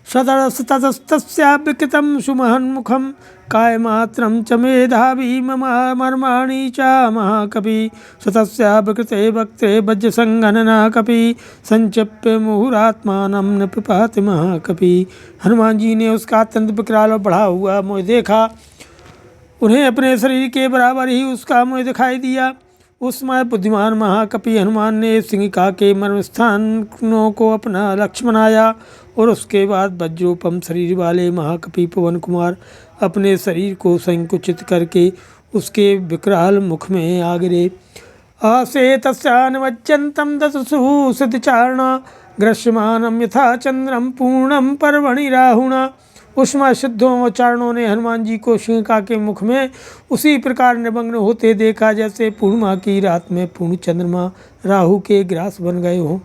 A: सतस्तस्या विकृतं सुमहन्मुखं कायमात्रं च मेधावी मर्माणि च महाकपि सतस्या विकृते वक्त्रे वज्रसंघनना कपि संचप्य मुहुरात्मानं न पिपाति महाकपि। हनुमान जी ने उसका अत्यंत विकराल और बढ़ा हुआ मुँह देखा। उन्हें अपने शरीर के बराबर ही उसका मुँह दिखाई दिया। उस समय बुद्धिमान महाकपि हनुमान ने सिंहिका के मर्मस्थानों को अपना लक्ष्य बनाया और उसके बाद वज्रोपम शरीर वाले महाकपि पवन कुमार अपने शरीर को संकुचित करके उसके विकराल मुख में आ गिरे। आसे तस्यान्वज्जन्तं दशसु सिद्धचारणा ग्रस्यमानं यथा चंद्रम पूर्णम पर्वणि राहुणा। उष्मा सिद्धों चारणों ने हनुमान जी को सिंहिका के मुख में उसी प्रकार निमग्न होते देखा जैसे पूर्णिमा की रात में पूर्ण चंद्रमा राहु के ग्रास बन गए हों।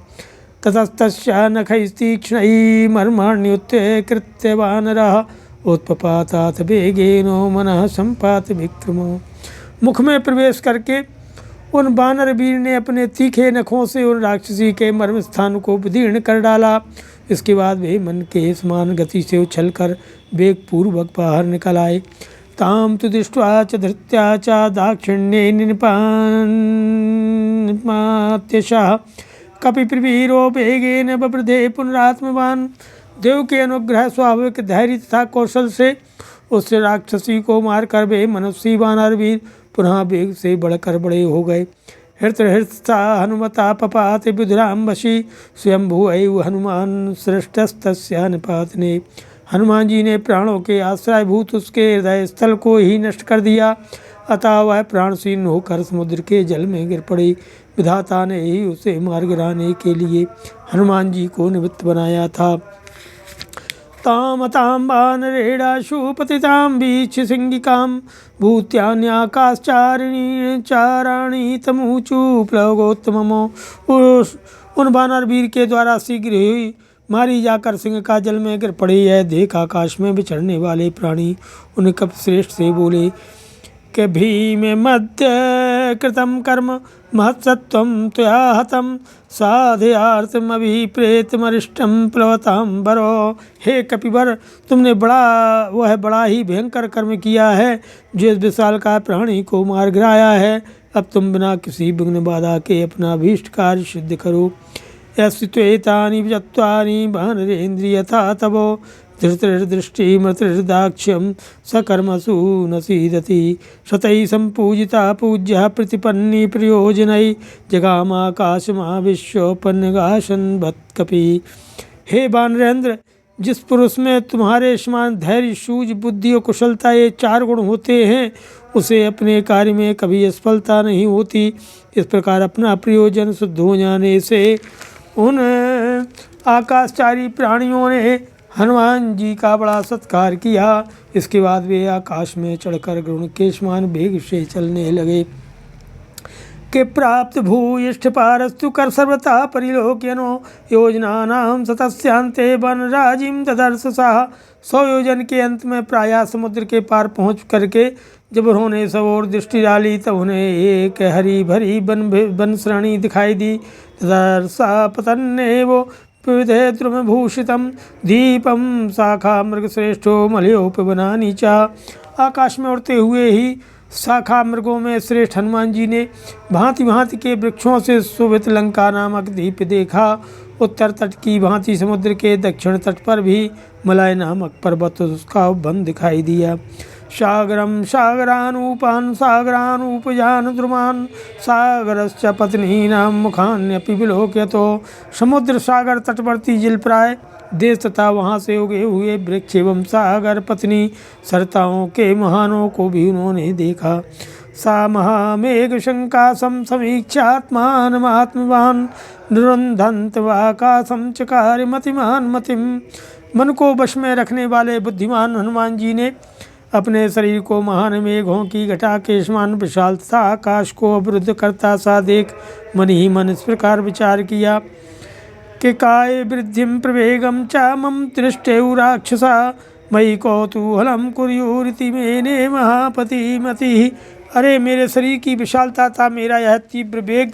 A: ततस्तस्या नखैस्तीक्ष्णैः मर्माण्युत्थे कृत्य वानरः उत्पपातात वेगेनो मनः संपात विक्रमो। मुख में प्रवेश करके उन वानर वीर ने अपने तीखे नखों से उन राक्षसी के मर्म स्थान को विदीर्ण कर डाला। इसके बाद वे मन के समान गति से उछलकर वेग पूर्वक बाहर निकल आए। ताम तु दृष्ट्वा च धृत्या च दाक्षिण्ये निपात्यशः कपिप्रवीरो वेगेन बवृधे पुनरात्मवान। देव के अनुग्रह स्वाभाविक धैर्य तथा कौशल से उस राक्षसी को मारकर वे मनुष्य वानर वीर पुनः वेग से बढ़कर बड़े हो गए। हृतहृता हनुमता पपात विधुराम वशी स्वयंभू एव हनुमान सृष्टस्तस्या निपातने। हनुमान जी ने प्राणों के आश्रयभूत उसके हृदय स्थल को ही नष्ट कर दिया, अतः वह प्राणशीन होकर समुद्र के जल में गिर पड़ी। विधाता ने ही उसे मार गिराने के लिए हनुमान जी को निमित्त बनाया था। तामतां वानरेणाशु पतितां वीक्ष्य सिंहिकां भूत्यान्याकाशचारिणी चाराणी तमूचु प्लवगोत्तमो। उन वानर वीर के द्वारा शीघ्र ही मारी जाकर सिंहिका जल में गिर पड़ी। यह देख आकाश में विचरने वाले प्राणी उन कपिश्रेष्ठ से बोले कि भीम मध्य कृतं कर्म महत्सत्वं त्वया हतं साधयार्थमभिप्रेतमरिष्टं प्लवतांबरो। हे कपिवर, तुमने बड़ा ही भयंकर कर्म किया है जो इस विशाल का प्राणी को मार गिराया है। अब तुम बिना किसी विघ्न बाधा के अपना अभीष्ट कार्य सिद्ध करो। यस्त्वेतानि विजत्वानि वानरेन्द्रियथा तवो धृतिर्दृष्टिमतिर्दाक्ष्यं सकर्मसु न सीदति। शतैः सम्पूजिता पूज्यः प्रतिपन्नी प्रयोजनैः जगामाकाशमाविश्वोपन्यगाशन वत्कपि। हे वानरेंद्र, जिस पुरुष में तुम्हारे समान धैर्य, सूझ, बुद्धि और कुशलता ये चार गुण होते हैं उसे अपने कार्य में कभी असफलता नहीं होती। इस प्रकार अपना प्रयोजन सिद्ध हो जाने से उन आकाशचारी प्राणियों ने हनुमान जी का बड़ा सत्कार किया। इसके बाद वे आकाश में चढ़कर गरुड़ के समान वेग से चलने लगे। के प्राप्त भूयिष्ठ पारस्तु कर सर्वथा परिलोक्यनो योजनानां सतस्यांते वनराजिं ददर्श साह। 100 योजन के अंत में प्रायः समुद्र के पार पहुँच करके जब उन्होंने सब ओर दृष्टि डाली तब उन्हें एक हरी भरी वन श्रेणी दिखाई दी। तथा पतन्नेव विविधे द्रुमभूषितं दीपम शाखा मृगश्रेष्ठो मलयोपवनानि च। आकाश में उड़ते हुए ही शाखा मृगों में श्रेष्ठ हनुमान जी ने भांति भांति के वृक्षों से शोभित लंका नामक द्वीप देखा। उत्तर तट की भांति समुद्र के दक्षिण तट पर भी मलय नामक पर्वत उसका वन दिखाई दिया। सागरम सागरानूपान सागरानूपजान द्रुमान सागरश्च पत्नीनां मुखान्यपि विलोक्यतो। समुद्र सागर तटवर्ती जलप्राय देश तथा वहाँ से उगे हुए वृक्ष एवं सागर पत्नी सरताओं के महानों को भी उन्होंने देखा। सा महामेघ शंकासम समीक्षात्मानमात्मवान निरुन्धन्तवाकाशं चकार मतिमान मतिम। मन को वश में रखने वाले बुद्धिमान हनुमान जी ने अपने शरीर को महान मेघों की घटा के समान विशाल तथा आकाश को अवरुद्ध करता सा देख मन ही मन इस प्रकार विचार किया कि काय वृद्धिं प्रवेगं च मम दृष्टेउ राक्षसा मयि कौतूहलं कुर्युरिति मेने महापति मति। अरे मेरे शरीर की विशालता था मेरा यह तीव्र वेग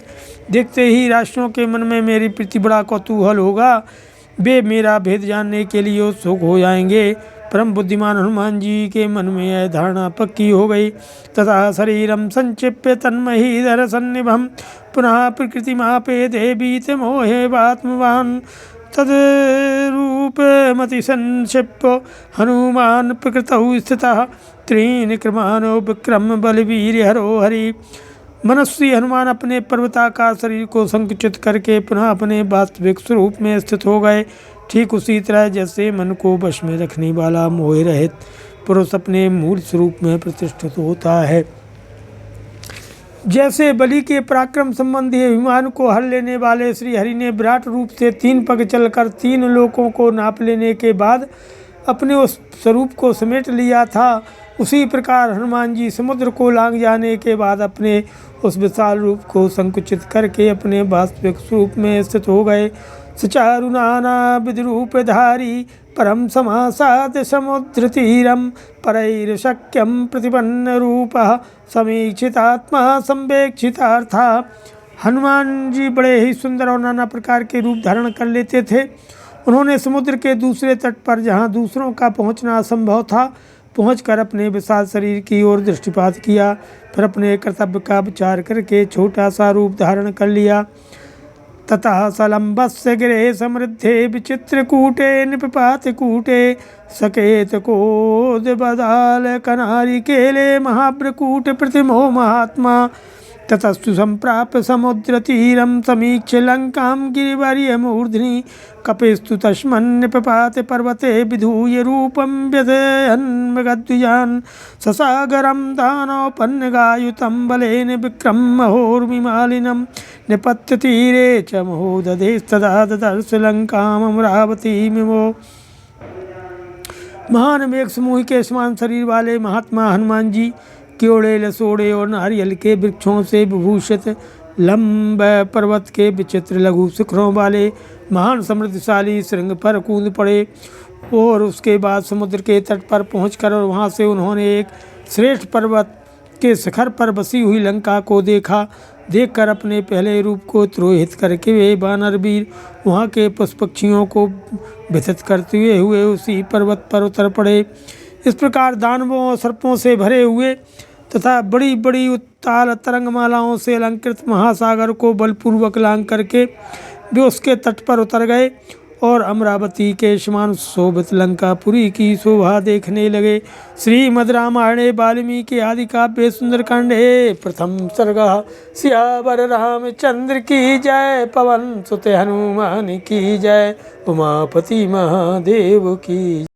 A: देखते ही राष्ट्रों के मन में मेरी प्रति बड़ा कौतूहल होगा। वे मेरा भेद जानने के लिए उत्सुक हो जाएंगे। परम बुद्धिमान हनुमान जी के मन में यह धारणा पक्की हो गई। तथा शरीरम संक्षिप्य तन्महीधर सन्निभम पुनः प्रकृति मापे देवीत मोहे वात्मवान तद्रूपमति संक्षिप्य हनुमान प्रकृतौ स्थितः त्रीन क्रमानो विक्रम बलवीर हरो हरि। मनस्वी हनुमान अपने पर्वताकार शरीर को संकुचित करके पुनः अपने वास्तविक स्वरूप में स्थित हो गए। ठीक उसी तरह जैसे मन को वश में रखने वाला मोह रहित पुरुष अपने मूल स्वरूप में प्रतिष्ठित होता है। जैसे बलि के पराक्रम संबंधी अभिमान को हर लेने वाले श्री हरि ने विराट रूप से 3 पग चलकर 3 लोकों को नाप लेने के बाद अपने उस स्वरूप को समेट लिया था, उसी प्रकार हनुमान जी समुद्र को लांघ जाने के बाद अपने उस विशाल रूप को संकुचित करके अपने वास्तविक स्वरूप में स्थित हो गए। सुचारु नाना विधिरूपधारी परम समासाद समुद्र तीरम परैर्शक्यम प्रतिपन्न रूपः समीक्षितात्मा संवेक्षितार्था। हनुमान जी बड़े ही सुंदर और नाना प्रकार के रूप धारण कर लेते थे। उन्होंने समुद्र के दूसरे तट पर जहाँ दूसरों का पहुँचना असंभव था पहुंचकर अपने विशाल शरीर की ओर दृष्टिपात किया। फिर अपने कर्तव्य का विचार करके छोटा सा रूप धारण कर लिया। ततः सलम्बस्य गिरे समृद्धे विचित्रकूटे निपपातकूटे सकेतकोद्बदाल कनारी केले महाभ्रकूट प्रतिमो महात्मा। ततस्तु सम्प्राप्य समुद्रतीरं समीक्ष्य लंकां गिरिवर्यमूर्ध्नि कपिस्तु तस्मन्निपपात पर्वते विधूय रूपं व्यथयन्मृगद्विजान् ससागरं दानवपन्नगायुतं बलेन विक्रमहोर्मिमालिनं निपत्य तीरे च महोदधेस्तदा ददर्श लंकाम् अमरावतीमिवो। महान मेघ समूह के समान शरीर वाले महात्मा हनुमान जी क्योड़े लसोड़े और नारियल के वृक्षों से विभूषित लंब पर्वत के विचित्र लघु शिखरों वाले महान समृद्धशाली श्रृंग पर कूद पड़े और उसके बाद समुद्र के तट पर पहुंचकर और वहां से उन्होंने एक श्रेष्ठ पर्वत के शिखर पर बसी हुई लंका को देखा। देखकर अपने पहले रूप को तिरोहित करके वे वानर वीर वहाँ के पशु पक्षियों को व्यथित करते हुए उसी पर्वत पर उतर पड़े। इस प्रकार दानवों और सर्पों से भरे हुए तथा बड़ी बड़ी उत्ताल तरंगमालाओं से अलंकृत महासागर को बलपूर्वक लांघ करके वे उसके तट पर उतर गए और अमरावती के समान शोभित लंकापुरी की शोभा देखने लगे। श्रीमद् रामायणे वाल्मीकि आदि काव्ये सुंदरकांडे प्रथम सर्गः। सियावर रामचंद्र की जय, पवन सुत हनुमान की जय, उमापति महादेव की।